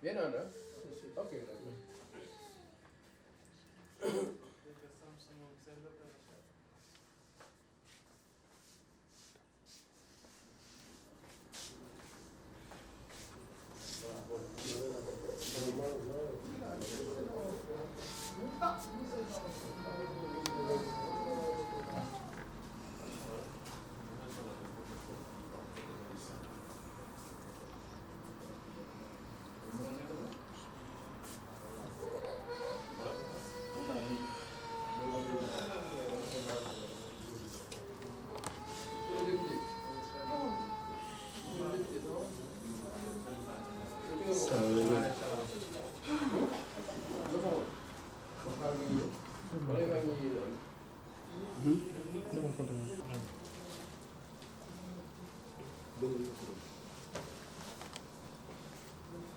Bien anda. Ok.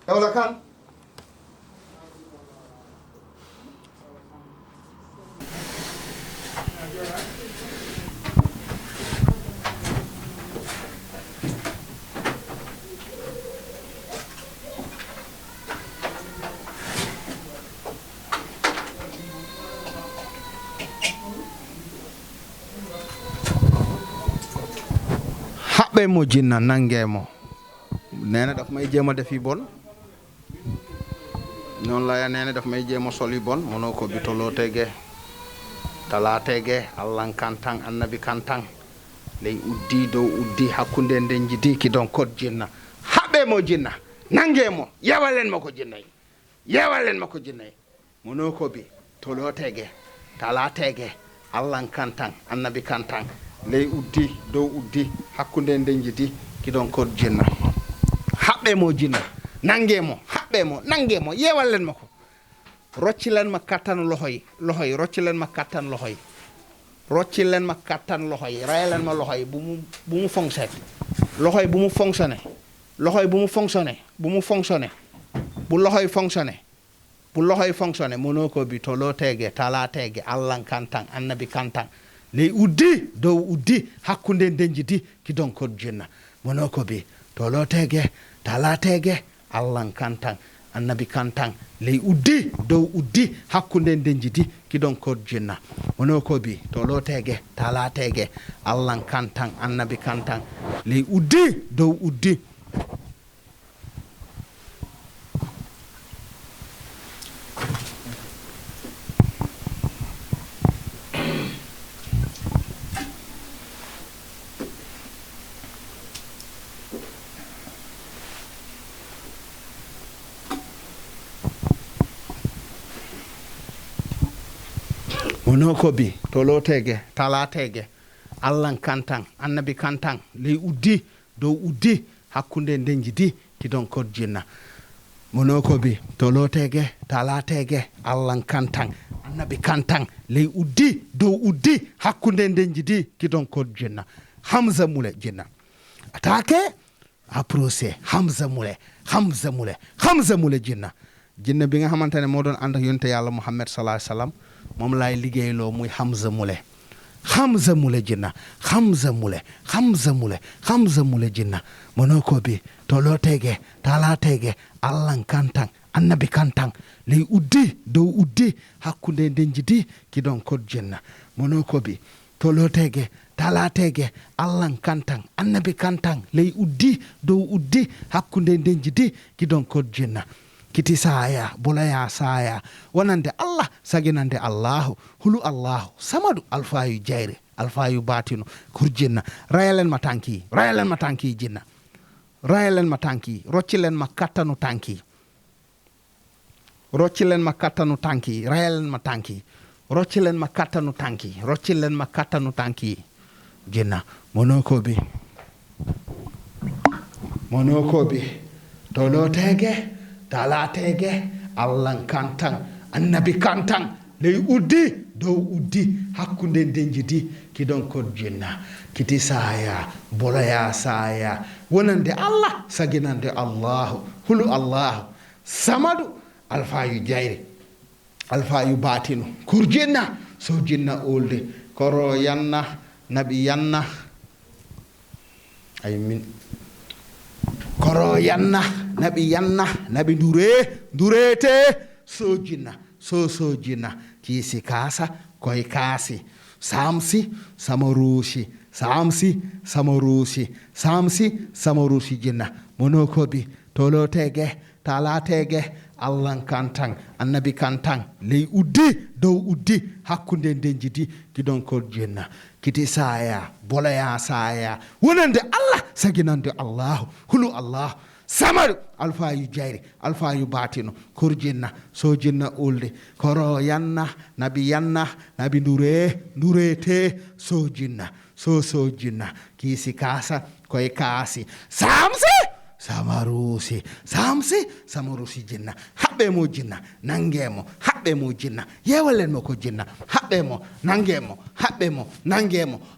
Dawla kan haɓɓe mo jinna nangeemo neena daf may jéem a def yi bon noonu la neena daf may jéem a sol yi bon mono ko bitoloo tege tala tege allah kantan annabi kantan ley uddi dow uddi hakkunde nden jidi ki don kod jinna haɓɓe mo jinna nangeemo yewalen ma ko jinnayi yewalen ma ko jinnayi mono ko bi tolo tege tala tege allah kantan annabi kantan ley uddi dow uddi hakkunde nden jidi ki don kod jinna haɓɓe mo jinna nangeemo haɓɓe mo nangeemo yewallen ma ko roccilen ma kattan lohoy roccilen ma kattan lohoy roccilen ma kattan lohoy rayalen ma lohoy bu mu fonctionné lohoy bu mu fonctionné lohoy bu mu fonctionné bu mu fonctionné bu lohoy fonctionné bu lohoy fonctionné mono ko bi to lo tege tala tege allah kantan annabi kantan ley uddi dow uddi hakkunde ndenjidi ki don ko jinna mono ko bi to lo tege tala tege allah kantan annabi kantan ley uddi dow uddi hakkunde ndenjidi ki don ko jinna mono ko bi to lo tege tala tege allah kantan annabi kantan ley uddi dow uddi mono ko bi to lo tege tala tege allah kantan annabi kantan ley uddi dow uddi hakkunde ndenjidi ki don kod jinna mono ko bi to lo tege tala tege allah kantan annabi kantan ley uddi dow uddi hakkunde ndenjidi ki don kod jinna hamza mule jinna atake approché hamza mule jinna bi nga xamantene moo doon ànd ak yonte yàlla muhammad sallallahu alayhi wasallam moom laay liggéeyloo muy hamza mule jinna hamza mule jinna mono ko bi to lo tege tala tege allah kantan annabi kantan ley uddi dow uddi hakkunde ndenjidi ki don kod jinna mono ko bi to lo tege tala tege allah kantan annabi kantan ley uddi dow uddi hakkunde ndenjidi ki don kod jinna kiti saya bolaya saya wonande allah saginande allahu hulu allahu samadu alfayu jayre alfayu batinu kurjinna rayalen ma tanki jinna rayalen ma tanki roccilen ma kattanu tanki roccilen ma kattanu tanki rayalen ma tanki roccilen ma kattanu tanki jinna mono ko bi to lo tege tala tege allah kantan annabi kantan ley uddi dow uddi hakkunde ndenjidi ki don kod jinna kiti saya bolaya saya wonande allah saginande allahu hulu allahu samadu alfayu jayre alfayu batinu kurjinna so jinna olde koro yanna nabi yanna ay min koro yanna naɓi yanna naɓi ndurete sojinna sojinna kiisi kaasa koye kaasi samsi samaruusi samaruusi jinna mono koɓi tolotege talatege allah kantan annabi kantan ley uddi dow uddi hakkunde nden jidi gidonkol jinna kiti saya boloya saya wonande allah saginande allahu hulu allahu samaru alfayu jayri alfayu batino korjinna sojinna ulde koro yanna nabi ndurete sojinna sojinna kiisi kaasa koye kaasi samarusi jinna haɓɓe mo jinna nangemo haɓɓe mo jinna yewalen mo ko jinna haɓɓe mo nangemo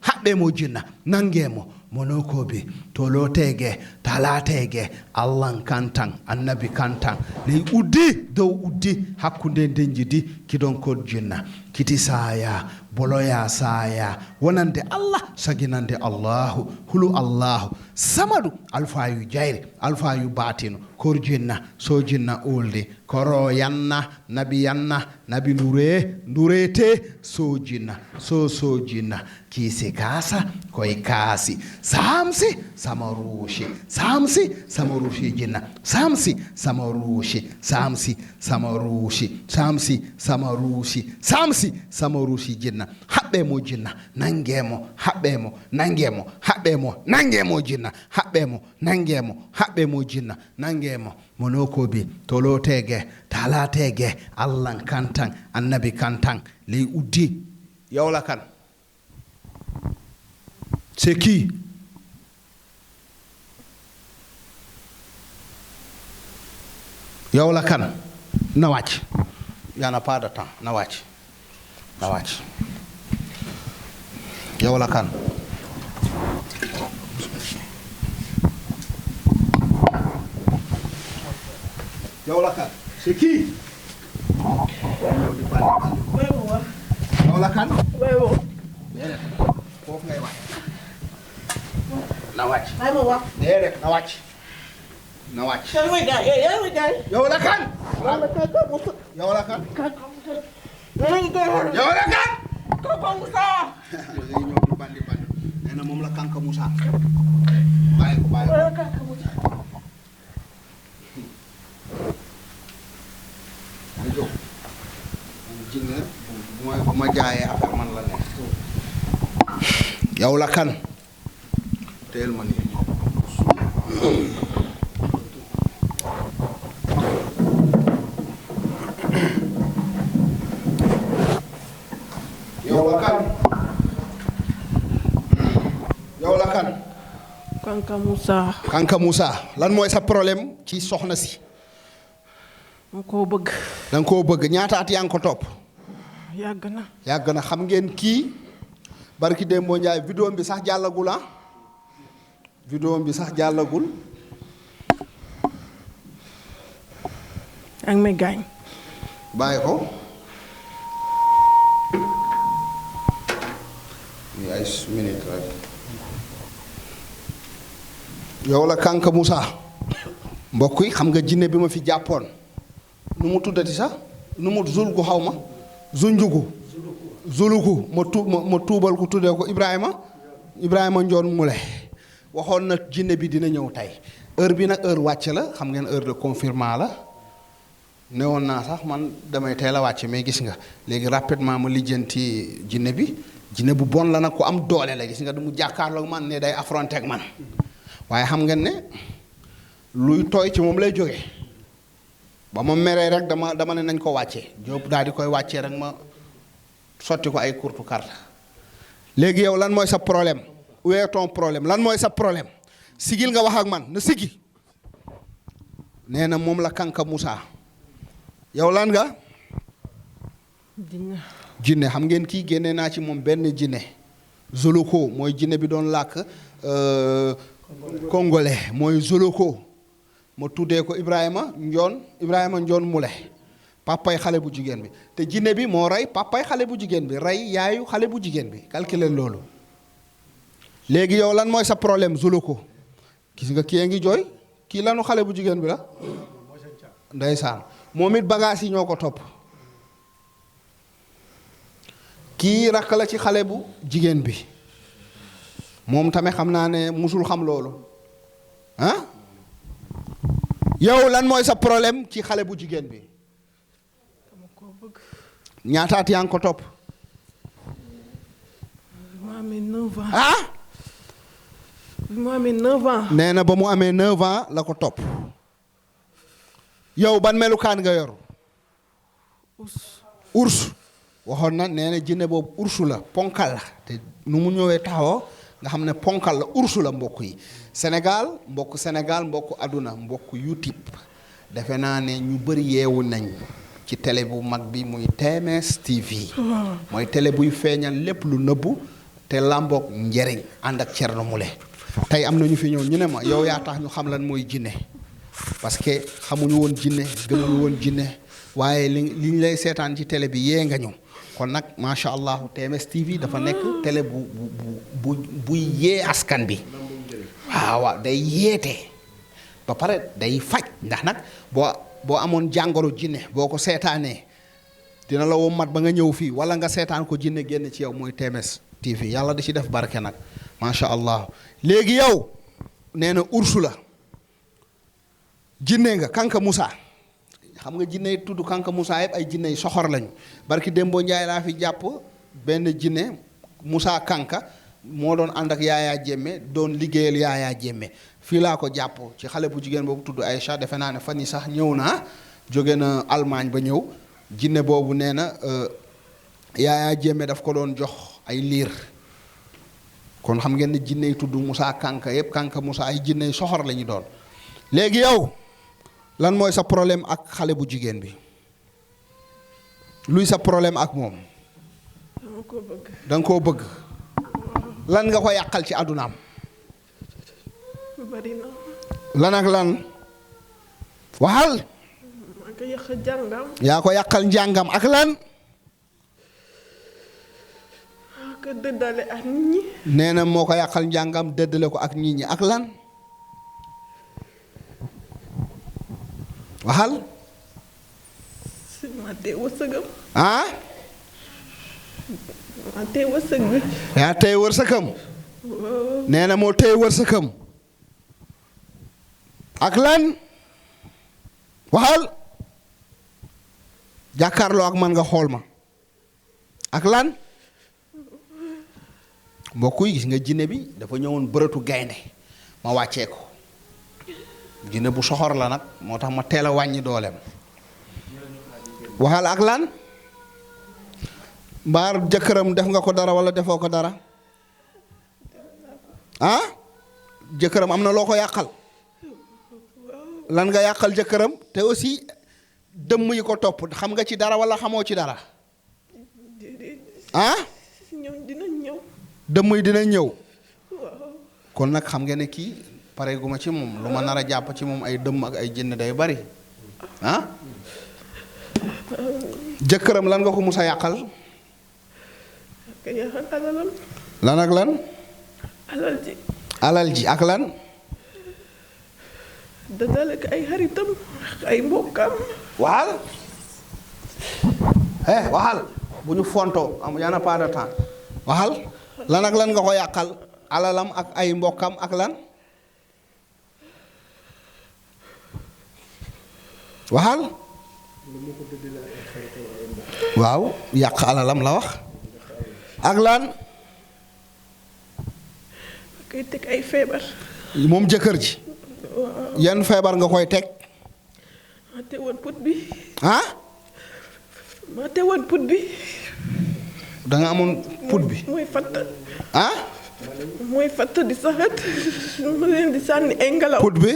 haɓɓe mo jinna nangemo monokoɓe tolotege talatege allah kantan annabi kantan ley uddi dow uddi hakkunde nden jidi kidonkol jinna kiti saya boloya saya wonande allah saginande allahu hulu allahu samadu alfayu jayri alfayu batino korjinna sojinna ulde koro yanna nabi ndurete sojinna sojinna kiisi kaasa koye kaasi samsi samarushi jinna samarushi jinna haɓɓe mo jinna nangemo jinna haɓɓe mo jinna nangemo monokoɓe tolotege talatege allah kantan annabi kantan ley uddi yawla kan c'est qui yawla kan na wàcc y en a pas de temps na wàcc yawla kan c'est qui yawla kan foofu ngay wàcc na wàcc déedéet na wàcc yawla kan bandi nee na moom la Kanka Moussa bàyyi ko jóg jinne bu ma jaayee affaire man la nekk yow la kan teel ma nii yow la kan Kanka Moussa lan mooy sa problème ci soxna si danga koo bëgg ñaata at yaa ngi ko topp yàgg na xam ngeen kii barki Dembo Njaay vidéo bi sax jàllagul ak may gaañ bàyyi ko ni ay minute rek yow la Kanka Moussa mbokk yi xam nga jinne bi ma fi jàppoon nu mu tuddati sax nu mu zulgu xaw ma zuluku ma tuubal ko tuddee ko Ibrahima Njoon Mule waxoon na jinne bi dina ñëw tey heure bi nag heure wàcc la xam ngeen heure de confinement la newoon naa sax man damay teel a wàcc mais gis nga léegi rapidement ma lijjanti jinne bi jinne bu bon la nag ku am doole la gis nga du mu jàkkaarloog man ne day affronter ak man waaye xam ngeen ne luy tooy ci moom lay jóge ba ma meree rek dama ne nañ ko wàccee Jóob daal di koy wàccee rek ma sotti ko ay kurtu carte léegi yow lan mooy sa problème où est ton problème lan mooy sa problème sigil nga wax ak man na sigi nee na moom la Kanka Moussa yow lan nga jinne xam ngeen kii génne naa ci moom benn jinne Zoloko mooy jinne bi doon làkk congolais mooy Zoloko ma tuddee ko Ibrahima Njoon Mule papay xale bu jigéen bi te jinne bi moo rey papay xale bu jigéen bi rey yaayu xale bu jigéen bi calculer loolu léegi yow lan mooy sa problème Zoloko gis nga kii ngi jooy kii lanu xale bu jigéen bi la ndeysaan moom it bagage yi ñoo ko topp kii rakk la ci xale bu jigéen bi moom tamit xam naa ne musul xam loolu ah yow lan mooy sa problème ci xale bu jigéen bi dama koo bëgg. ñaataat yaa ngi ko topp bi ma amee 9 ans. ah bi ma amee 9 ans. nee na ba mu amee 9 ans la ko topp yow ban melukaan nga yor urs waxoon na nee na jinne boobu ursu la ponkal la te nu mu ñëwee taxawoo nga xam ne ponkal la ursu la mbokk yi Sénégal mbokk àdduna mbokk YouTube defe naa ne ñu bëri yeewu nañ ci télé bu mag bi muy TMS TV mooy télé buy feeñal lépp lu nëbbu te làmboog njëriñ ànd ak Thierno Moule tey am na ñu fi ñëw ñu ne ma yow yaa tax ñu xam lan mooy jinne parce que xamuñu woon jinne gëmuñu woon jinne waaye li ñu lay seetaan ci télé bi yee nga ñu kon nag macha allah TMS TV dafa nekk télé buy yee askan bi waaw day yeete ba pare day faj ndax nag boo amoon jàngoro jinne boo ko seetaanee dina la wommat ba nga ñëw fii wala nga seetaan ko jinne génn ci yow mooy TMS TV yàlla da ci def barke nag macha allah léegi yow nee na ursu la jinne nga Kanka Moussa xam nga jinne yi tudd Kanka Moussa yëpp ay jinne yi soxor lañu barki Dembo Njaay laa fi jàpp benn jinne Moussa Kanka moo doon ànd ak Yaya Jammeh doon liggéeyal Yaya Jammeh fii laa ko jàpp ci xale bu jigéen boobu tudd Aïcha defe naa ne fan yi sax ñëw na jóge na Allemagne ba ñëw jinne boobu nee na Yaya Jammeh daf ko doon jox ay liir kon xam ngeen ne jinne yi tudd Moussa Kanka yëpp Kanka Moussa ay jinne yi soxor la ñu doon léegi yow lan mooy sa problème ak xale bu jigéen bi luy sa problème ak moom dama koo bëgg. da nga koo bëgg lan nga ko yàqal ci àddunaam bari na. lan ak lan waxal maa ngi ko yàq jàngam. yaa ko yàqal njàngam ak lan maa ko dëddale ak nit ñi. nee na moo ko yàqal njàngam dëddale ko ak nit ñi ak lan waxal si ma tee wërsëgam. ah ma tee wërsëg bi. yaa tey wërsëgam waaw. nee na moo tey wërsëgam ak lan waxal jàkkaarloo ak man nga xool ma ak lan mbokk yi gis nga jinne bi dafa ñëwoon bërëtu gaynde ma wàccee ko jinne bu soxor la nag moo tax ma teel a wàññi dooleem waxal ak lan mbaar jëkkëram def nga ko dara wala defoo ko dara ah jëkkëram am na loo ko yàqal lan nga yàqal jëkkëram te aussi dëmm yi ko topp xam nga ci dara wala xamoo ci dara ah ñoom dinañ ñëw. dëmm yi dina ñëw waaw. kon nag xam nga ne kii pare gu ma ci moom lu ma nar a jàpp ci moom ay dëmm ak ay jinn day bari ah jëkkëram lan nga ko mus a yàqal ka yàqal alalam. lan ak lan alal ji. alal ji ak lan dëddale ko ay xaritam ay mbokkam. waxal waxal bu ñu fontoo am yana pas de temps waxal lan ak lan nga ko yàqal alalam ak ay mbokkam ak lan waxal waaw yàq alalam la wax ak lan koy teg ay feebar. moom jëkkër ji waaw. yan feebar nga koy teg maa teewoon put bi. ah maa teewoon put bi. da nga amoon put bi mooy fatt. ah mooy fatt di saxat. ma leen di sànni ay ngelaw. put bi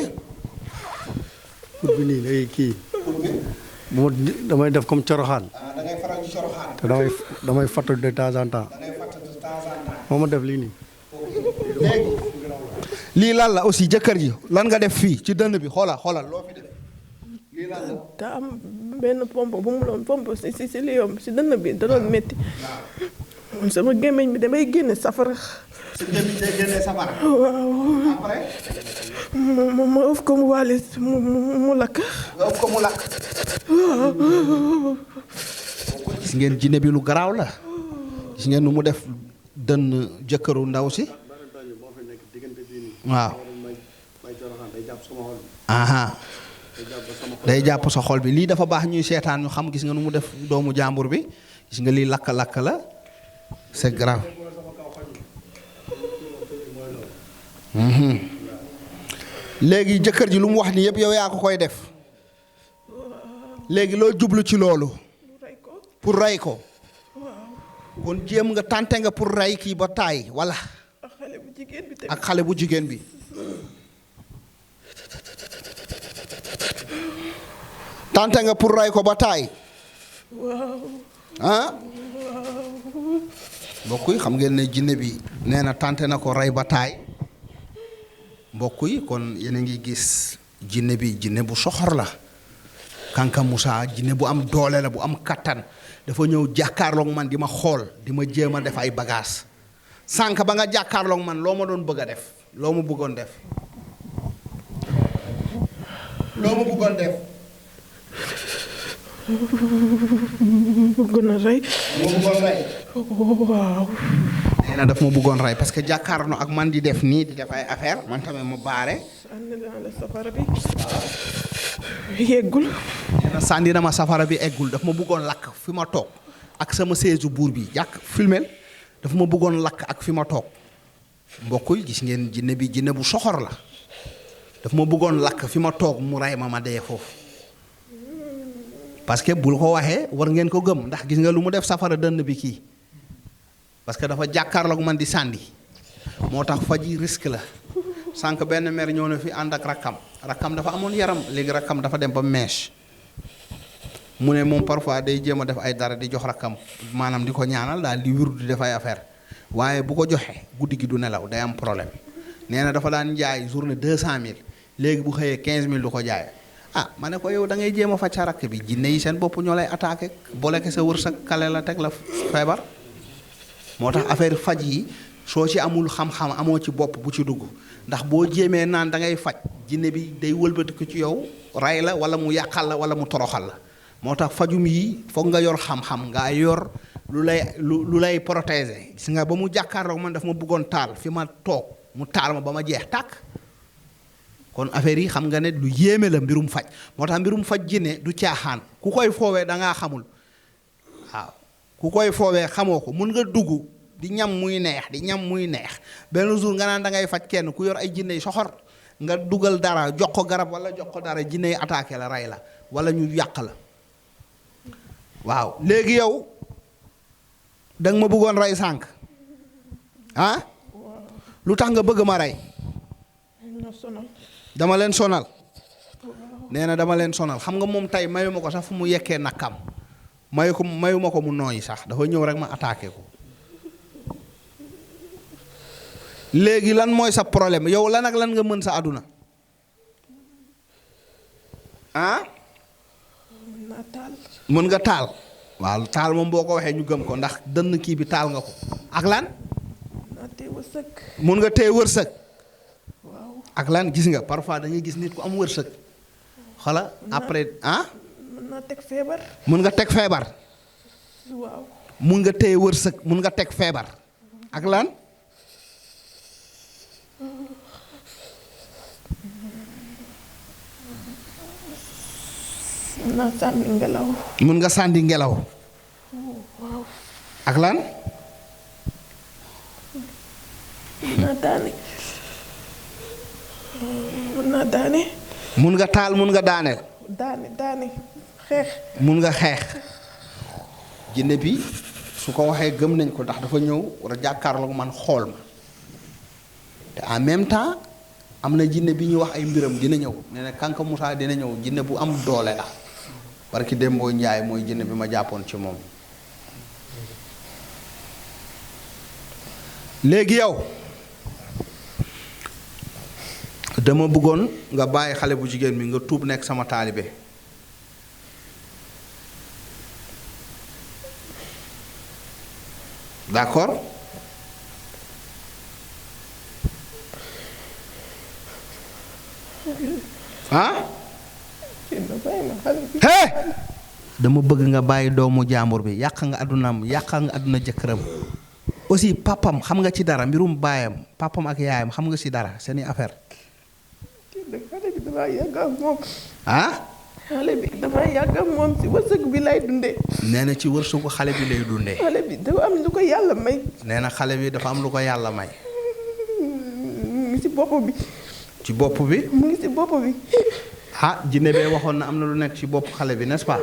put bi nii day kii bu ma damay def comme coroxaan da ngay faral ci coroxaan te damay fatt de temps en temps moo ma def lii nii. léegi lii lan la aussi jëkkër ji lan nga def fii ci dënn bi xoolal loo fi def lii lan la daa am benn pompe bu mu doon pompe si liyom si dënn bi da doon métti. man sama gémmiñ bi damay génne safara. sa gémmiñ day génnee safara waaw. après ma ëf ko mu waale mu lakk. nga ëpp ko mu lakk. gis ngeen jinne bi lu garaaw la. gis ngeen nu mu def dënn jëkkëru ndaw si. waaw. aha day jàpp sa xol bi lii dafa baax ñuy seetaan ñu xam. gis nga nu mu def doomu jàmbur bi. gis nga lii lakk-lakk la. c'est grave. léegi jëkkër ji lu mu wax ni yëpp yow yaa ko koy def. léegi loo jublu ci loolu. pour rey ko. kon jéem nga tànte nga pour rey kii ba taay walla. ak xale bu jigéen bi. tànte nga pour rey ko ba taay. ah. mbokk yi xam ngeen ne jinne bi nee na tànte na ko rey ba taay. mbokk yi kon yéen a ngi gis jinne bi jinne bu soxor la. Kanka Moussa jinne bu am doole la bu am kattan. dafa ñëw jàkkaarloog man di ma xool di ma jéem a def ay bagages sànq ba nga jàkkaarloog man loo ma doon bëgg a def loo ma bëggoon def. loo ma bëggoon def. bëggoon na rey. moo bëggoon rey. waaw. nee na daf ma bëggoon rey parce que jàkkaarloo ak man di def nii di def ay affaire man tamit ma baare. sànni naa la safara bi. yeggul. nee na sànni na ma safara bi eggul daf ma bëggoon lakk fi ma toog ak sama seesu buur bi jàkk filmel dafa ma bëggoon lakk ak fi ma toog mbokk yi gis ngeen jinne bi jinne bu soxor la daf ma bëggoon lakk fi ma toog mu rey ma dee foofu parce que bul ko waxee war ngeen ko gëm ndax gis nga lu mu def safara dënn bi kii parce que dafa jàkkaarloog man di sànni moo tax faj yi risque la sànq benn mère ñëw na fi ànd ak rakkam dafa amoon yaram léegi rakkam dafa dem ba mèche mu ne moom parfois day jéem a def ay dara di jox rakkam maanaam di ko ñaanal daal di wirdu di def ay affaire waaye bu ko joxee guddi gi du nelaw day am problème nee na dafa daan jaay journée 200000 léegi bu xëyee 15000 du ko jaay ah ma ne ko yow da ngay jéem a faj sa rakk bi jinne yi seen bopp ñoo lay attaqué boleke sa wërsëg kale la teg la feebar moo tax affaire faj yi soo ci amul xam-xam amoo ci bopp bu ci dugg ndax boo jéemee naan da ngay faj jinne bi day wëlbatiku ci yow ray la wala mu yàqal la wala mu toroxal la moo tax fajum yi foog nga yor xam-xam nga yor lu lay protéger gis nga ba mu jàkkaarloog man daf ma bëggoon taal fi ma toog mu taal ma ba ma jeex tàkk kon affaire yi xam nga ne lu yéeme la mbirum faj moo tax mbirum faj jinne du caaxaan ku koy foowee da ngaa xamul waaw ku koy foowee xamoo ko mun nga dugg di ñam muy neex benn jour nga naan da ngay faj kenn ku yor ay jinne yi soxor nga dugal dara jox ko garab wala jox ko dara jinne yi attaqué la rey la wala ñu yàq la waaw léegi yow da nga ma bëggoon rey sànq ah lu tax nga bëgg ma rey dama leen sonal nee na dama leen sonal xam nga moom tey mayuma ko sax fu mu yekkee nakkam mayuma ko mu nooyi sax dafa ñëw rek ma attaqué ko léegi lan mooy sa problème yow lan ak lan nga mën sa àdduna ah mën nga taal waaw taal moom boo ko waxee ñu gëm ko ndax dënn kii bi taal nga ko ak lan mën nga téye wërsëg ak lan gis nga parfois da ngay gis nit ku am wërsëg xala après mën naa teg feebar mën nga teg feebar waaw mën nga téye wërsëg mën nga teg feebar ak lan mën naa sànni ngelaw mën nga sànni ngelaw waaw ak lan mën naa daane mën naa daane mën nga taal mën nga daaneel daane xeex mën nga xeex jinne bi su ko waxee gëm nañ ko ndax dafa ñëw war a jàkkaarloog man xool ma te en même temps am na jinne bi ñuy wax ay mbiram dina ñëw nee na Kanka Moussa dina ñëw jinne bu am doole la barki Dembo Njaay mooy jinne bi ma jàppoon ci moom léegi yow dama bëggoon nga bàyyi xale bu jigéen bi nga tuub nekk sama taalibe d'accord ah bàyyi ma xale bi. hé dama bëgg nga bàyyi doomu jàmbur bi yàq nga addunaam yàq nga adduna jëkkëram aussi papam xam nga ci dara mbirum baayam papam ak yaayam xam nga ci dara seeni affaire xale bi damaa yàgg ak moom. ah xale bi damaa yàgg ak moom si wërsëg bi lay dundee. nee na ci wërsëgu xale bi lay dundee xale bi dafa am lu ko yàlla may. nee na xale bi dafa am lu ko yàlla may mu ngi si bopp bi. ci bopp bi mu ngi si bopp bi. ah jinne bee waxoon na am na lu nekk ci bopp xale bi n'est-ce pas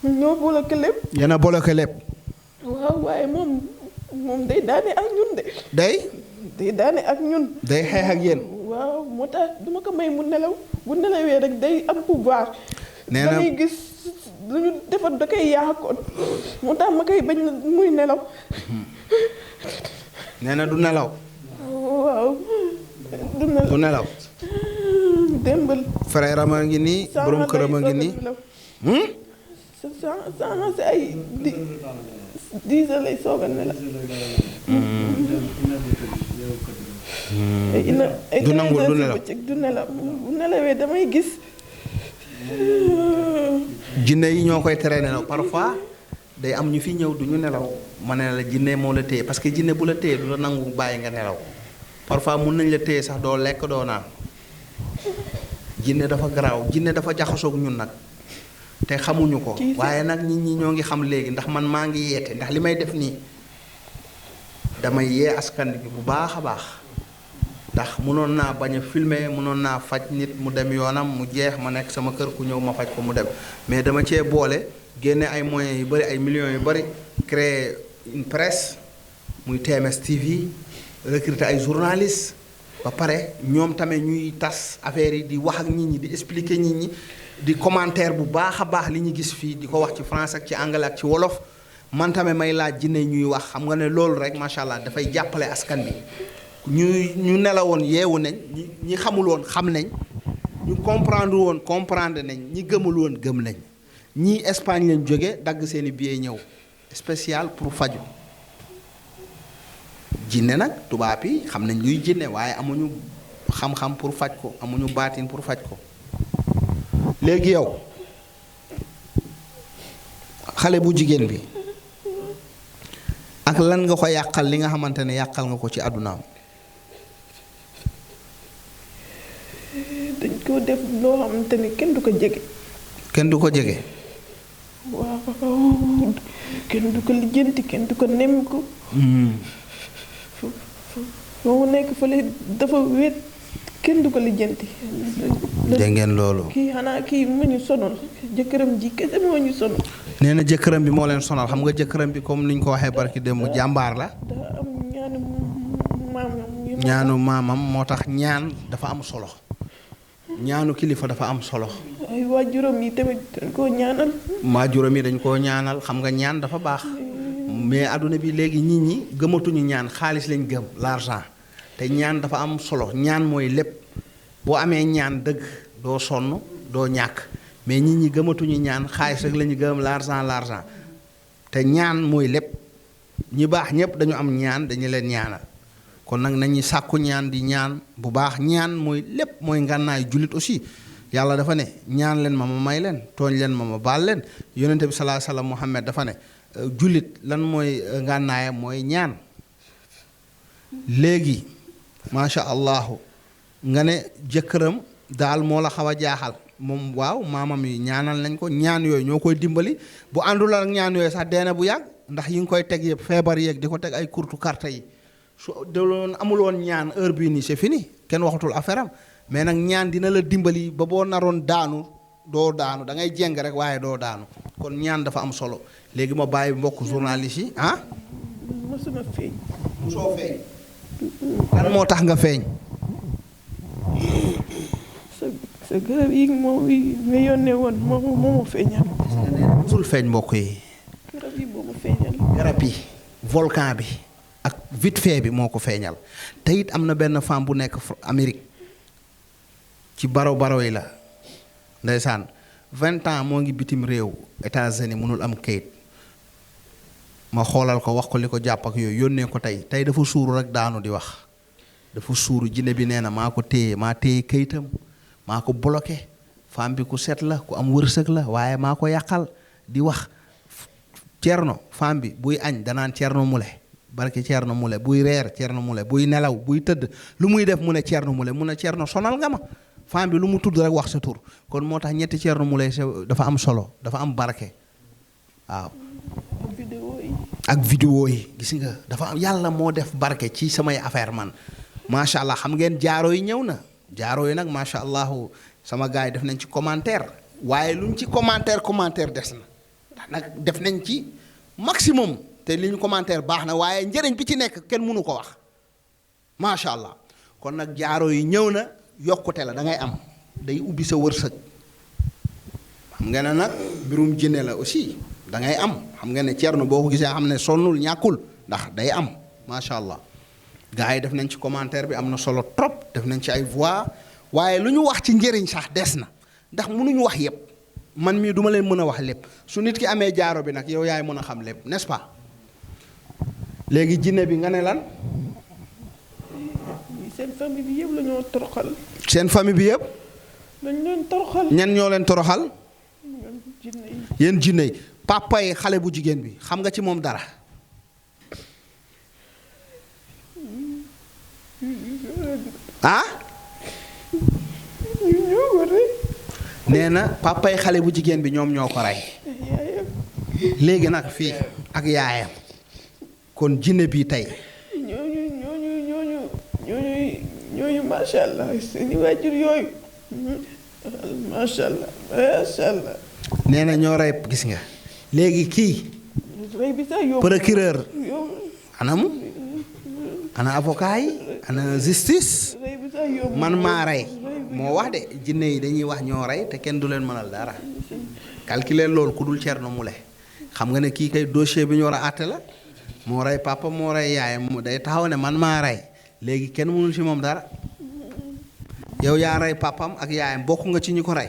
ñoo bloqué lépp. yéen a bloqué lépp waaw waaye moom day daane ak ñun de. day daane ak ñun. day xeex ak yéen waaw moo tax duma ko may mu nelaw bu nelawee rek day am pouvoir. nee na damay gis lu ñu defar da koy yaakoon moo tax ma koy bañ muy nelaw. nee na du nelaw waaw du nelaw démbal. frère am a ngi nii borom këram a ngi nii sans ay 10 heures lay soog a nelaw. du nangul du nelaw du nelaw bu nelawee damay gis. jinne yi ñoo koy tere nelaw parfois day am ñu fi ñëw du ñu nelaw ma ne la jinne moo la téye parce que jinne bu la téye du la nangu bàyyi nga nelaw parfois mun nañ la téye sax doo lekk doo naan jinne dafa garaaw jinne dafa jaxasoog ñun nag te xamuñu ko waaye nag nit ñi ñoo ngi xam léegi ndax man maa ngi yeete ndax li may def nii damay yee askan bi bu baax a baax ndax mënoon naa bañ a filmer mënoon naa faj nit mu dem yoonam mu jeex ma nekk sama kër ku ñëw ma faj ko mu dem mais dama cee boole génne ay moyens yu bari ay millions yu bari créer une presse muy TMS TV recruter ay journalistes ba pare ñoom tamit ñuy tas affaire yi di wax ak nit ñi di expliquer nit ñi di commentaire bu baax a baax li ñu gis fii di ko wax ci français ak ci anglais ak ci wolof man tamit may laaj jinne ñuy wax xam nga ne loolu rek macha allah dafay jàppale askan bi ñu nelawoon yeewu nañ ñi xamul woon xam nañ ñu comprendre nañ ñi gëmul woon gëm nañ ñii Espagne lañ jóge dagg seeni billet ñëw spécial pour faju jinne nag tubaab yi xam nañ luy jinne waaye amuñu xam-xam pour faj ko amuñu baatin pour faj ko léegi yow xale bu jigéen bi ak lan nga ko yàqal li nga xamante ne yàqal nga ko ci àddunaam dañ koo def loo xamante ni kenn du ko jege. kenn du ko jege waaw kenn du ko lijjanti kenn du ko nemmiku. foo mu nekk fële dafa wéet kenn du ko lijjanti. dégg ngeen loolu. kii mu ñu sonal jëkkëram ji kese moo ñu sonal. nee na jëkkëram bi moo leen sonal xam nga jëkkëram bi comme ni ñu ko waxee barki démb jàmbaar la. daa am ñaanu maamam moo tax ñaan dafa am solo ñaanu kilifa dafa am solo. ay waajuram yi tamit dañ koo ñaanal. waajuram yi dañ koo ñaanal xam nga ñaan dafa baax. mais adduna bi léegi nit ñi gëmatuñu ñaan xaalis lañ gëm l'argent te ñaan dafa am solo ñaan mooy lépp boo amee ñaan dëgg doo sonn doo ñàkk mais nit ñi gëmatuñu ñaan xaalis rek la ñu gëm l'argent te ñaan mooy lépp ñi baax ñëpp dañu am ñaan dañu leen ñaanal kon nag nañuy sàkku ñaan di ñaan bu baax ñaan mooy lépp mooy ngànnaay jullit aussi yàlla dafa ne ñaan leen ma may leen tooñ leen ma baal leen yonente bi sallallahu alayhi wasallam Muhammad dafa ne jullit lan mooy ngànnaayam mooy ñaan léegi macha allahu nga ne jëkkëram daal moo la xaw a jaaxal moom waaw maamam yi ñaanal nañ ko ñaan yooyu ñoo koy dimbali bu àndul ak ñaan yooyu sax deena bu yàgg ndax yi nga koy teg yëpp feebar yeeg di ko teg ay kurtu carte yi su daloon amul woon ñaan heure bii nii c'est fini kenn waxatul affaire am mais nag ñaan dina la dimbali ba boo naroon daanu doo daanu da ngay jéng rek waaye doo daanu kon ñaan dafa am solo léegi ma bàyyi mbokk journaliste yi ah. mosuma feeñ. mosoo feeñ. lan moo tax nga feeñ. sa garab yi nga yónnee woon moo ma feeñal. mosul feeñ mbokk yi. garab yi moo ma feeñal. garab yi volcan bi ak vite fait bi moo ko feeñal te it am na benn femme bu nekk Amérique ci baro yi la ndeysaan 20 ans moo ngi bitim réew États-Unis mënul am kayit ma xoolal ko wax ko li ko jàpp ak yooyu yónnee ko tey dafa suuru rek daanu di wax dafa suuru jinne bi nee na maa ko téye maa téye kayitam maa ko bloqué femme bi ku set la ku am wërsëg la waaye maa ko yàqal di wax Thierno femme bi buy añ danaan Thierno Moule barke Thierno Moule buy reer Thierno Moule buy nelaw buy tëdd lu muy def mu ne Thierno Moule mu ne Thierno sonal nga ma femme bi lu mu tudd rek wax sa tur kon moo tax ñetti Thierno Moule dafa am solo dafa am barke waaw. ak vidéo yi gis nga dafa am yàlla moo def barke ci samay affaire man macha allah xam ngeen jaaro yi ñëw na jaaro yi nag macha allah sama gars yi def nañ ci commentaire waaye luñ ci commentaire des na ndax nag def nañ ci maximum te li ñu commentaire baax na waaye njëriñ bi ci nekk kenn mënu ko wax macha allah kon nag jaaro yi ñëw na yokkute la da ngay am day ubbi sa wërsëg xam nga ne nag mbirum jinne la aussi da ngay am xam nga ne Thierno boo ko gisee xam ne sonnul ñàkkul ndax day am macha allah gars yi def nañ ci commentaire bi am na solo trop def nañ ci ay voix waaye lu ñu wax ci njëriñ sax des na ndax mënuñu wax yépp man mii duma leen mën a wax lépp su nit ki amee jaaro bi nag yow yaay mën a xam lépp n'est-ce pas léegi jinne bi nga ne lan. seen famille bi yëpp la ñoo toroxal. seen famille bi yëpp. dañ leen toroxal. ñan ñoo leen toroxal. jinne yi. yéen jinne yi papa yi xale bu jigéen bi xam nga ci moom dara. ah. nee na papa yi xale bu jigéen bi ñoom ñoo ko rey. léegi nag fii ak yaayam kon jinne bii tey. ñooñu macha allah seeni waajur yooyu macha allah macha allah. nee na ñoo rey gis nga léegi kii. rey bi sax yomb procureur. anamu. ana avocat yi ana justice. rey bi sax yomb man maa rey moo wax de jinne yi dañuy wax ñoo rey te kenn du leen mënal dara. calculer loolu ku dul Thierno Moule xam nga ne kii kay dossier bi ñu war a àtte la moo rey papa moo rey yaayam day taxaw ne man maa rey. léegi kenn mënul ci moom dara yow yaa rey papam ak yaayam bokk nga ci ñi ko rey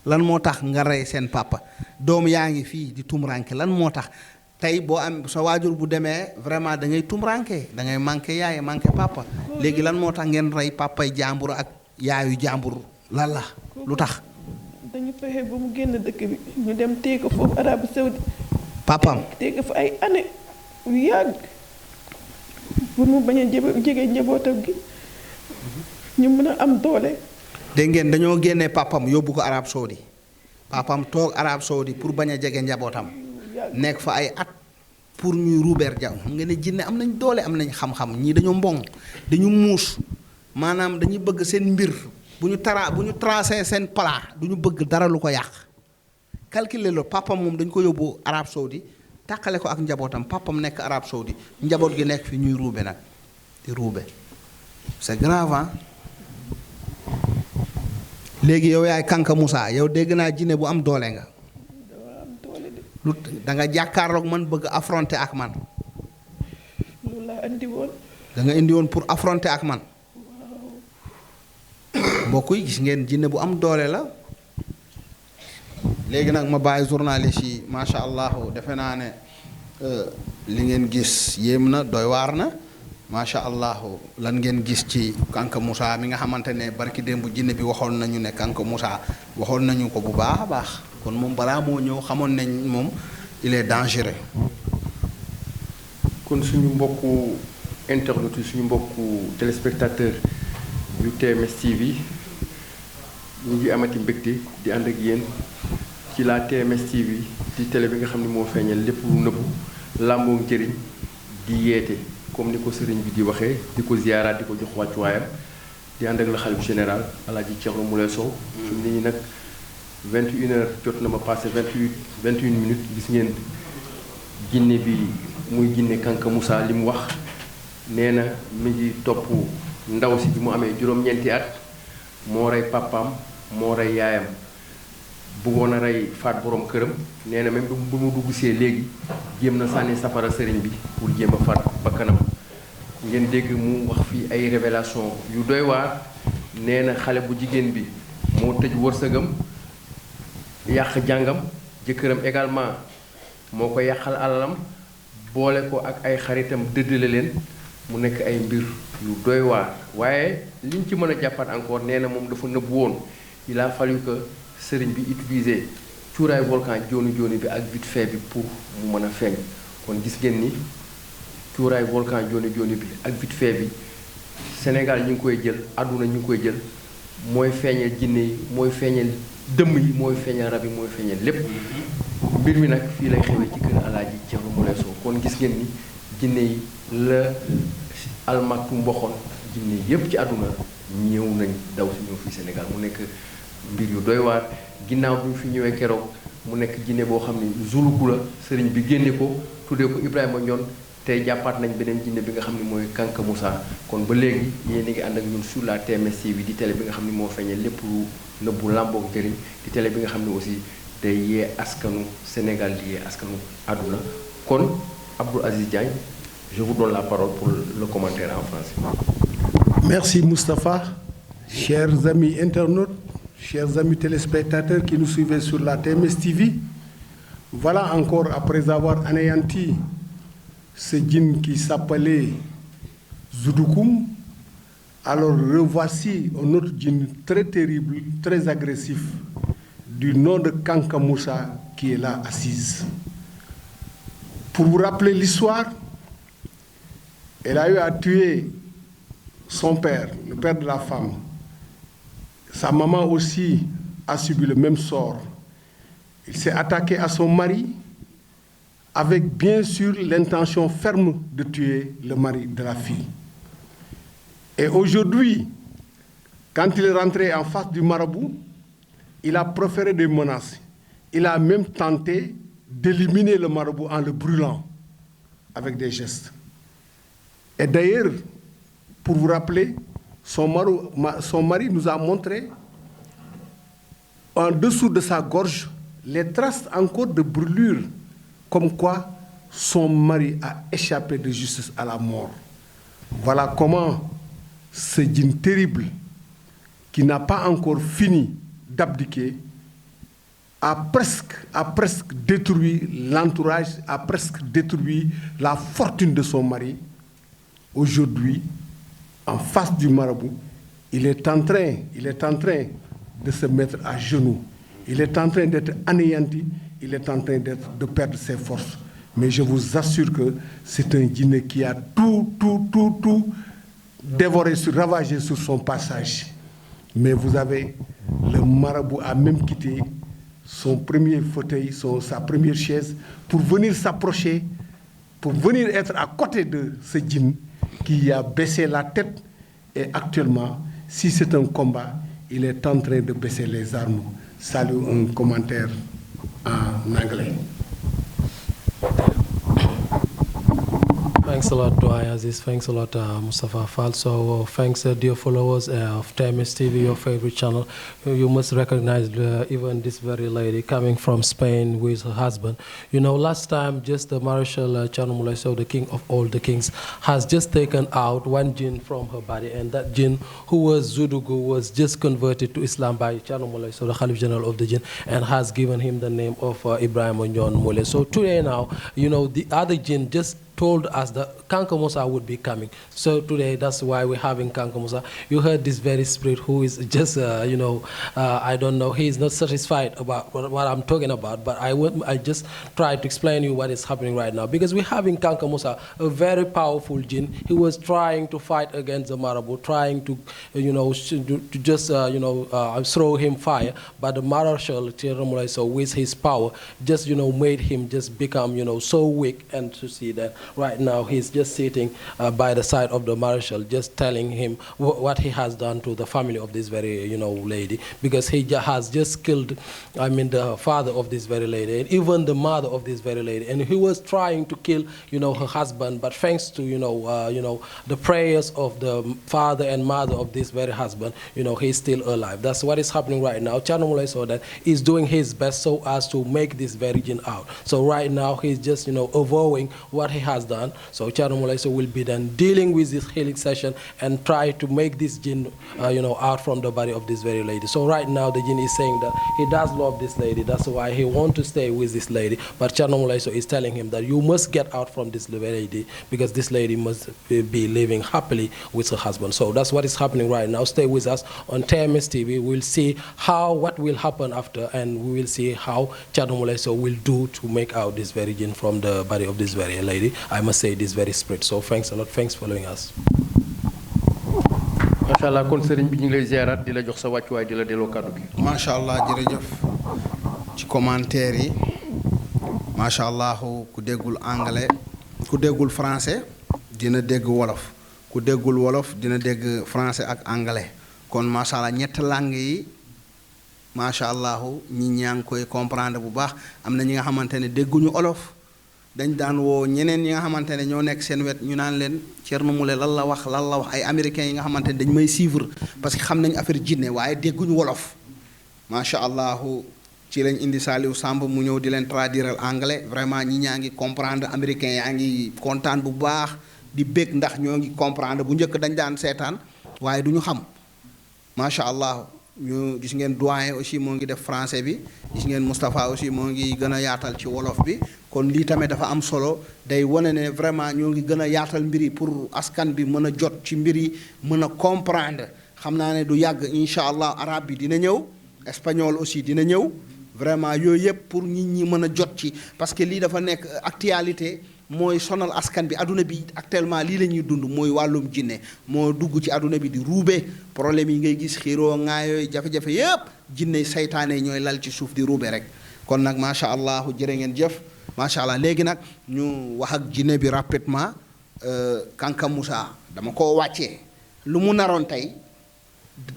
lan moo tax nga rey seen papa doom yaa ngi fii di tumranke lan moo tax tey boo am sa waajur bu demee vraiment da ngay tumranke da ngay manqué yaay manqué papa léegi lan moo tax ngeen rey papay jàmbur ak yaayu jàmbur lan la lu tax. dañu fexe ba mu génn dëkk bi ñu dem téye ko foofu Arabie Saoudite. papam téye ko fa ay année yu yàgg. pour mu bañ a jege njabootam gi ñu mën a am doole. dégg ngeen dañoo génnee papam yóbbu ko Arab Saoudi papam toog Arab Saoudi pour bañ a jege njabootam nekk fa ay at pour ñuy ruubeer jàmm xam nga ne jinne am nañ doole am nañ xam-xam ñii dañoo mboŋ dañu muus maanaam dañuy bëgg seen mbir bu ñu tracé seen plan du ñu bëgg dara lu ko yàq calculer loolu papam moom dañ ko yóbbu Arab Saoudi tàqale ko ak njabootam papam nekk Arab Saoudi njaboot gi nekk fi ñuy ruube nag di ruube c'est grave. léegi yow yaay Kanka Moussa yow dégg naa jinne bu am doole nga lu da nga jàkkaarloog man bëgg affronter ak man. loolu laa andi woon. da nga indi woon pour affronter ak man. mbokk yi gis ngeen jinne bu am doole la. léegi nag ma bàyyi journaliste yi macha allah defe naa ne li ngeen gis yéem na doy waar na macha allah lan ngeen gis ci Kanka Moussa mi nga xamante ne barki démb jinne bi waxoon nañu ne Kanka Moussa waxoon nañu ko bu baax a baax kon moom balaa moo ñëw xamoon nañ moom il est dangereux. kon suñu mbokku internet yi suñu mbokku téléspectateur yu TMS TV ñu ngi amati mbégte di ànd ak yéen. ci la TMS TV di télé bi nga xam ne moo feeñal lépp lu nëbbu làmboo njëriñ di yeete comme ni ko sëriñ bi di waxee di ko ziyaaraat di ko jox wàccuwaayam di ànd ak la xalif général Alaaji Thierno Moule Sow fi mu ne nii nag 21h jot na ma passé 21 minutes gis ngeen jinne bi muy jinne Kanka Moussa li mu wax nee na mi ngi topp ndaw si bi mu amee juróom-ñeenti at moo rey papaam moo rey yaayam bëggoon a rey faat borom këram nee na même bu mu dugg see léegi jéem na sànni safara sëriñ bi pour jéem a faat ba kanam ngeen dégg mu wax fii ay révélation yu doy waar nee na xale bu jigéen bi moo tëj wërsëgam yàq jàngam jëkkëram également moo ko yàqal alalam boole ko ak ay xaritam dëddale leen mu nekk ay mbir yu doy waar waaye liñ ci mën a jàppaat encore nee na moom dafa nëbb woon il a fallu que sëriñ bi utiliser cuuraay volcan jooni jooni bi ak vite fait bi pour mu mën a feeñ kon gis ngeen ni cuuraay volcan jooni jooni bi ak vite fait bi Sénégal ñu ngi koy jël àdduna ñu ngi koy jël mooy feeñal jinne yi mooy feeñal dëmm yi mooy feeñal rab yi mooy feeñal lépp mbir mi nag fii lay xewee ci kër Alaaji Thierno Moule Sow kon gis ngeen ni jinne yi la almaktum mboxoon jinne yépp ci àdduna ñëw nañ daw si ñëw fii Sénégal mu nekk mbir yu doy waar ginnaaw bi mu fi ñëwee keroog mu nekk jinne boo xam ne zuluku la sëriñ bi génne ko tuddee ko Ibrahima Ndione tey jàppaat nañ beneen jinne bi nga xam ne mooy Kanka Moussa kon ba léegi yéen a ngi ànd ak ñun sur la TMS TV di télé bi nga xam ne moo feeñee lépp lu nëbbu làmboog njëriñ di télé bi nga xam ne aussi day yee askanu Sénégal di yee askanu àdduna kon Abdou Aziz Diagne je vous donne la parole pour le commentaire en français. Merci Moustapha, chers amis internautes, chers amis téléspectateurs qui nous suivent sur la TMS TV. Voilà encore, après avoir anéanti ce djinn qui s'appelait Zoudoukhoum, alors revoici un autre djinn très terrible, très agressif, du nom de Kanka Moussa, qui est là assise. Pour vous rappeler l'histoire, elle a eu à tuer son père, le père de la femme. Sa maman aussi a subi le même sort. Il s'est attaqué à son mari avec bien sûr l'intention ferme de tuer le mari de la fille. Et aujourd'hui, quand il est rentré en face du marabout, il a proféré des menaces. Il a même tenté d'éliminer le marabout en le brûlant avec des gestes. Et d'ailleurs, pour vous rappeler, son mari nous a montré en dessous de sa gorge les traces encore de brûlures, comme quoi son mari a échappé de justice à la mort. Voilà comment ce djinn terrible, qui n'a pas encore fini d'abdiquer, a presque détruit l'entourage, a presque détruit la fortune de son mari. Aujourd'hui, en face du marabout, il est en train de se mettre à genoux. Il est en train d'être anéanti, il est en train de perdre ses forces. Mais je vous assure que c'est un djinn qui a tout dévoré, ravagé sur son passage. Mais vous avez, le marabout a même quitté son premier fauteuil, sa première chaise, pour venir s'approcher, pour venir être à côté de ce djinn qui a baissé la tête. Et actuellement, si c'est un combat, il est en train de baisser les armes. Salut, un commentaire en anglais. Thanks a lot, Dwyer Aziz. Thanks a lot, Mustafa Fall. So, thanks, dear followers of TMS TV, your favorite channel. You must recognize even this very lady coming from Spain with her husband. You know, last time, just the Marshal Thierno Moule Sow, the king of all the kings, has just taken out one jinn from her body, and that jinn, who was Zoudougou, was just converted to Islam by Thierno Moule Sow, the Khalif General of the jinn, and has given him the name of Ibrahima Ndione Moule. So today now, you know, the other jinn just told us that Kanka Moussa would be coming. So today, that's why we're having Kanka Moussa. You heard this very spirit who is just, you know, I don't know, he's not satisfied about what I'm talking about, but I just try to explain to you what is happening right now. Because we're having Kanka Moussa, a very powerful jinn. He was trying to fight against the Marabout, trying to, you know, to just, you know, throw him fire. But the Marshal Thierno Moule Sow, with his power, just, you know, made him just become, you know, so weak. And to see that right now he's just sitting by the side of the Marshal, just telling him what he has done to the family of this very, you know, lady, because he has just killed, I mean, the father of this very lady, and even the mother of this very lady, and he was trying to kill, you know, her husband, but thanks to, you know, the prayers of the father and mother of this very husband, you know, he's still alive. That's what is happening right now. Thierno Moule Sow that is doing his best so as to make this very jinn out. So right now he's just, you know, avowing what he has has done. So Thierno Moule Sow will be then dealing with this healing session and try to make this jinn, out from the body of this very lady. So right now the jinn is saying that he does love this lady. That's why he wants to stay with this lady. But Thierno Moule Sow is telling him that you must get out from this lady because this lady must be living happily with her husband. So that's what is happening right now. Stay with us on TMS TV. We'll see what will happen after, and we will see how Thierno Moule Sow will do to make out this very jinn from the body of this very lady. I must say this very spirit. So thanks a lot. Thanks for following us. macha allah kon sëriñ bi ñu ngi lay ziaraat di la jox sa wàccuwaay di la delloo kàddu gi. macha allah jërëjëf ci commentaire yi macha allah ku déggul anglais ku déggul français dina dégg wolof ku déggul wolof dina dégg français ak anglais kon macha allah ñett langue yi macha allah ñi ñaa ngi koy comprendre bu baax am na ñi nga xamante ne dégguñu olof. dañ daan woo ñeneen ñi nga xamante ne ñoo nekk seen wet ñu naan leen Thierno Moule lan la wax ay américains yi nga xamante ne dañ may suivre parce que xam nañ affaire jinne waaye dégguñu wolof macha allah ci lañ indi Saliou Samb mu ñëw di leen traduire anglais vraiment ñi ñaa ngi comprendre américains yaa ngi kontaan bu baax di bég ndax ñoo ngi comprendre bu njëkk dañ daan seetaan waaye du ñu xam macha allah ñu gis ngeen doyen aussi moo ngi def français bi gis ngeen Moustapha aussi moo ngi gën a yaatal ci wolof bi kon lii tamit dafa am solo day wane ne vraiment ñoo ngi gën a yaatal mbir yi pour askan bi mën a jot ci mbir yi mën a comprendre xam naa ne du yàgg incha allah arabe bi dina ñëw espagnol aussi dina ñëw vraiment yooyu yëpp pour nit ñi mën a jot ci parce que lii dafa nekk actualité mooy sonal askan bi adduna bi actuellement lii la ñuy dund mooy wàllum jinne moo dugg ci adduna bi di ruube problème yi ngay gis xiiroo ŋaayooyu jafe-jafe yëpp jinne saytaane ñooy lal ci suuf di ruube rek kon nag macha allah jërë ngeen jëf macha allah léegi nag ñu wax ak jinne bi rapidement Kanka Moussa dama koo wàccee lu mu naroon tey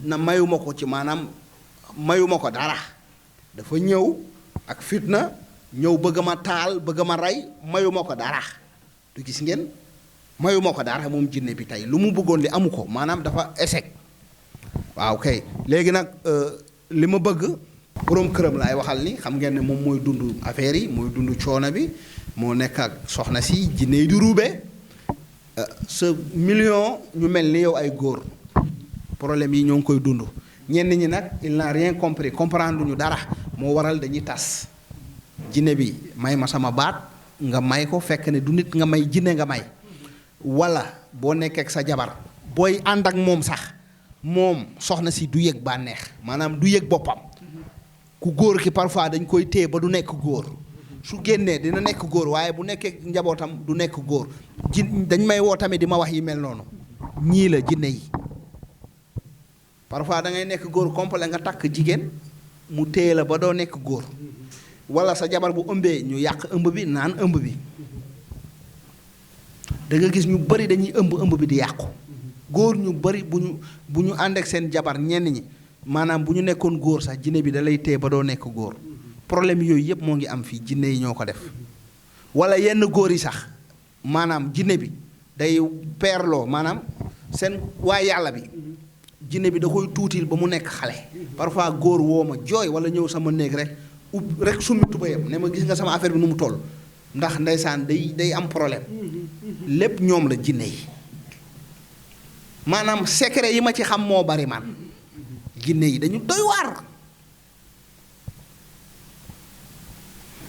na mayuma ko ci maanaam mayuma ko dara dafa ñëw ak fitna ñëw bëgg ma taal bëgg ma rey mayuma ko dara du gis ngeen mayuma ko dara moom jinne bi tey lu mu bëggoon li amu ko maanaam dafa échec waaw kay léegi nag li ma bëgg boroom këram laay waxal ni xam ngeen ne moom mooy dund affaire yi mooy dund coono bi moo nekk ak soxna si jinne yi di ruube sa million ñu mel ni yow ay góor problème yi ñoo ngi koy dund ñenn ñi nag il n'a rien compris comprendre ñu dara moo waral dañuy tas jinne bi may ma sama baat nga may ko fekk ne du nit nga may jinne nga may wala boo nekkee ak sa jabar booy ànd ak moom sax moom soxna si du yëg bànneex maanaam du yëg boppam ku góor ki parfois dañ koy téye ba du nekk góor su génnee dina nekk góor waaye bu nekkee njabootam du nekk góor dañ may woo tamit di ma wax yi mel noonu ñii la jinne yi parfois da ngay nekk góor complet nga takk jigéen mu téye la ba doo nekk góor wala sa jabar bu ëmbee ñu yàq ëmb bi naan ëmb bi da nga gis ñu bari dañuy ëmb bi di yàqu góor ñu bari bu ñu ànd ak seen jabar ñenn ñi maanaam bu ñu nekkoon góor sax jinne bi da lay téye ba doo nekk góor problème yooyu yëpp moo ngi am fii jinne yi ñoo ko def wala yenn góor yi sax maanaam jinne bi day peerloo maanaam seen waa yàlla bi jinne bi da koy tuutil ba mu nekk xale parfois góor woo ma jooy wala ñëw sama néeg rek summi tubayam ne ma gis nga sama affaire bi nu mu toll ndax ndeysaan day am problème lépp ñoom la jinne yi maanaam secret yi ma ci xam moo bari man jinne yi dañu doy waar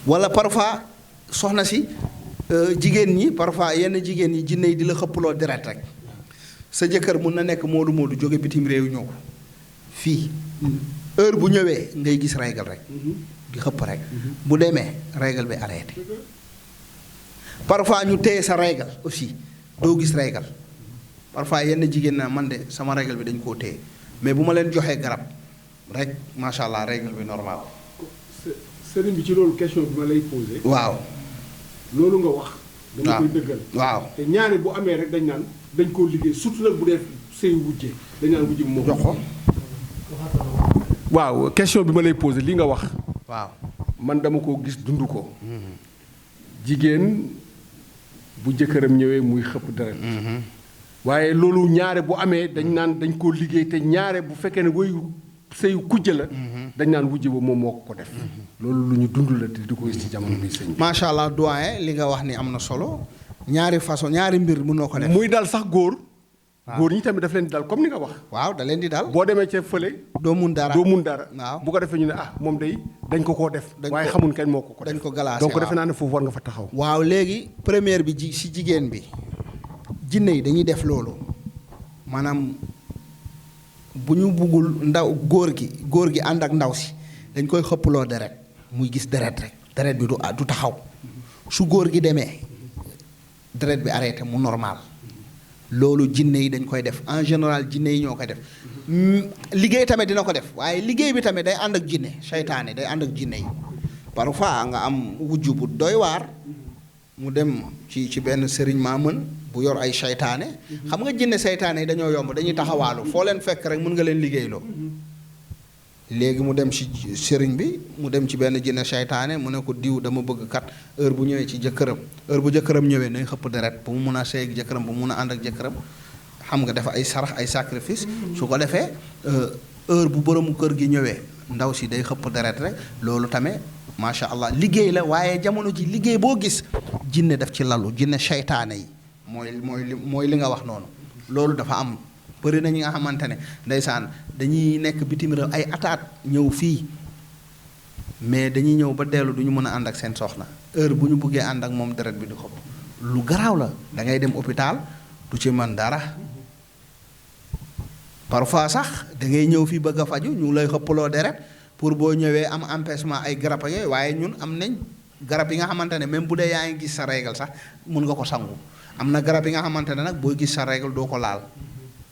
wala parfois soxna si jigéen ñi parfois yenn jigéen ñi jinne yi di la xëppaloo deret rek sa jëkkër mun na nekk moodu jóge bitim réew ñëw fii heure bu ñëwee ngay gis règle rek di xëpp rek bu demee règle bi arrêté parfois ñu téye sa règle aussi doo gis règle parfois yenn jigéen na man de sama règle bi dañ koo téye mais bu ma leen joxee garab rek macha allah règle bi normal. sëriñ bi ci loolu question bi ma lay posé. waaw. loolu nga wax. dañu koy dëggal. waaw te ñaari bu amee rek dañ naan dañ koo liggéey surtout nag bu dee sëy wujje dañ naan wujje moo jox ko. waaw question bi ma lay posé li nga wax. waaw man dama ko gis dund ko. jigéen bu jëkkëram ñëwee muy xëpp deret. waaye loolu ñaare bu amee dañ naan dañ koo liggéey te ñaare bu fekkee ne woy sëyu kujje la. dañ naan wujje ba moom moo ko def. loolu lu ñu dund la te di ko gis ci jamono bi sëñ bi. macha allah doyen li nga wax ni am na solo ñaari façon ñaari mbir mënoo ko def. muy dal sax góor. góor ñi tamit daf leen di dal comme ni nga wax. waaw da leen di dal. boo demee ca fële. doo mun dara waaw bu ko defee ñu ne moom day dañ ko koo def. waaye xamul kañ moo ko def dañ ko galaase donc defe naa ne foofu war nga fa taxaw. waaw léegi première bi si jigéen bi jinne yi dañuy def loolu maanaam bu ñu buggul góor gi ànd ak ndaw si dañ koy xëpploo deret muy gis deret rek deret bi du taxaw su góor gi demee deret bi arrêté mu normal. loolu jinne yi dañ koy def en général jinne yi ñoo koy def liggéey tamit dina ko def waaye liggéey bi tamit day ànd ak jinne seytaane day ànd ak jinne yi parfois nga am wujju bu doy waar mu dem ci benn sëriñ maa mën bu yor ay seytaane xam nga jinne seytaane yi dañoo yomb dañuy taxawaalu foo leen fekk rek mën nga leen liggéeyloo léegi mu dem ci sëriñ bi mu dem ci benn jinne seytaane mu ne ko diw dama bëgg kat heure bu ñëwee ci jëkkëram heure bu jëkkëram ñëwee nay xëpp deret bu mu mun a sëy ak jëkkëram bu mu mun a ànd ak jëkkëram xam nga dafa ay sarax ay sacrifice su ko defee heure bu boromu kër gi ñëwee ndaw si day xëpp deret rek loolu tamit macha allah liggéey la waaye jamono ji liggéey boo gis jinne daf ci lalu jinne seytaane yi mooy li nga wax noonu loolu dafa am bëri na ñi nga xamante ne ndeysaan dañuy nekk bitim réew ay ataat ñëw fii mais dañuy ñëw ba dellu du ñu mën a ànd ak seen soxna heure bu ñu buggee ànd ak moom deret bi di xob lu garaaw la da ngay dem hôpital du ci mën dara parfois sax da ngay ñëw fii bëgg a faju ñu lay xëppaloo deret pour boo ñëwee am empêchement ay garab ak yooyu waaye ñun am nañ garab yi nga xamante ne même bu dee yaa ngi gis sa règle sax mun nga ko sangu am na garab yi nga xamante ne nag booy gis sa règle doo ko laal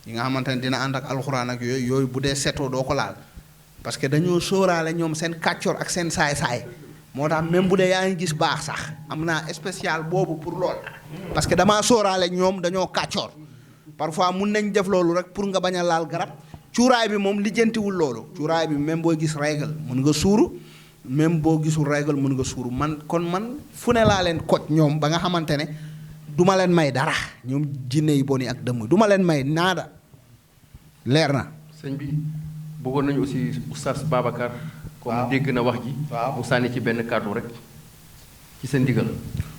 yi nga xamante ne dina ànd ak alxuraan ak yooyu bu dee setoo doo ko laal parce que dañoo sóoraale ñoom seen kàccoor ak seen saay-saay moo tax même bu dee yaa ngi gis baax sax am naa spécial boobu pour lool parce que damaa sóoraale ñoom dañoo kàccoor parfois mun nañ def loolu rek pour nga bañ a laal garab cuuraay bi moom lijjantiwul loolu cuuraay bi même booy gis règle mun nga suuru même boo gisul règle mun nga suuru man fu ne laa leen koj ñoom ba nga xamante ne du ma leen may dara ñoom jinne yi bon yi ak dëmm du ma leen may naada leer na. sëñ bi bëggoon nañu aussi oustaz Babacar. comme dégg na wax ji. mu sànni ci benn kàddu rek ci sa ndigal.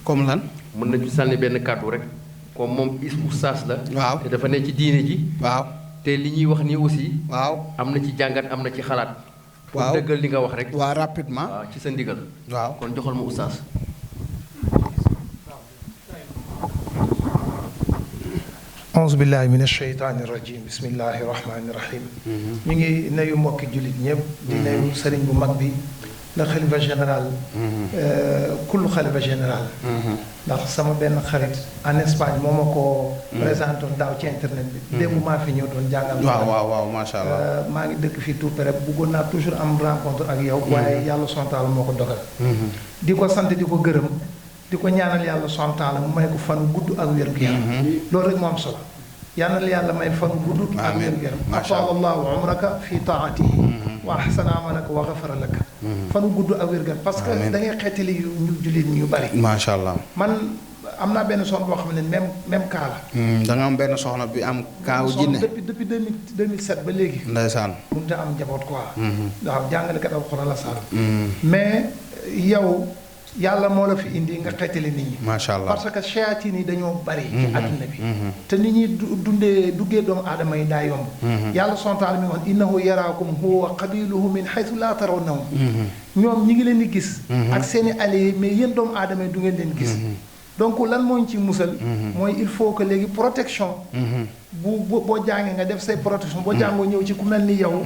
comme lan. mën nañu sànni benn kàddu rek comme moom oustaz la. waaw te dafa ne ci diine ji. waaw te li ñuy wax nii aussi. waaw am na ci jàngat am na ci xalaat. waaw pour dëggal li nga wax rek. waaw rapidement. waaw ci sa ndigal. waaw kon joxal ma oustaz. auzu billahi min asheytaani rajim bismillahi rahmaani rahim ñu ngi nuyu mbokki jullit ñëpp di nuyu sëriñ bu mag bi la xalifa général kullu xalifa général ndax sama benn xarit en Espagne moo ma ko présenté woon daaw ci internet bi démb maa fi ñëw doon jàngal waaw macha allah maa ngi dëkk fii tout près bëggoon naa toujours am rencontre ak yow waaye yàlla sontaala moo ko dogal di ko sant di ko gërëm di ko ñaanal yàlla sontaala mu may ko fan gudd ak wér gu yaram loolu rek moo am solo yàlla yàlla may fan gudd ak wér gu yaram atala allahu umraka fi taatihi wa ahsana amalaka wa ghafara laka fan gudd ak wér gu yaram parce que da ngay xeetali ñu jullit ñu bari macha allah man am naa benn soxna boo xam ne même cas la da nga am benn soxna bi am kaawu jinne depuis 2007 ba léegi ndeysaan mënut a am njaboot quoi waaw jàngalekat alxuraan la sall mais yow yàlla moo la fi indi nga xeetali nit ñi macha allah parce que shayatin yi dañoo bari ci àdduna bi te nit ñi duggee doomu aadama yi daa yomb yàlla sontaal mi wax innahu yaraakum huwa qabiluhu min haythu laa tarawnahum ñoom ñi ngi leen di gis ak seeni alliés mais yéen doomu aadama yi du ngeen leen gis donc lan moo ñu ci musal mooy il faut que léegi protection boo jàngee nga def say protection boo jàngoo ñëw ci ku mel ni yow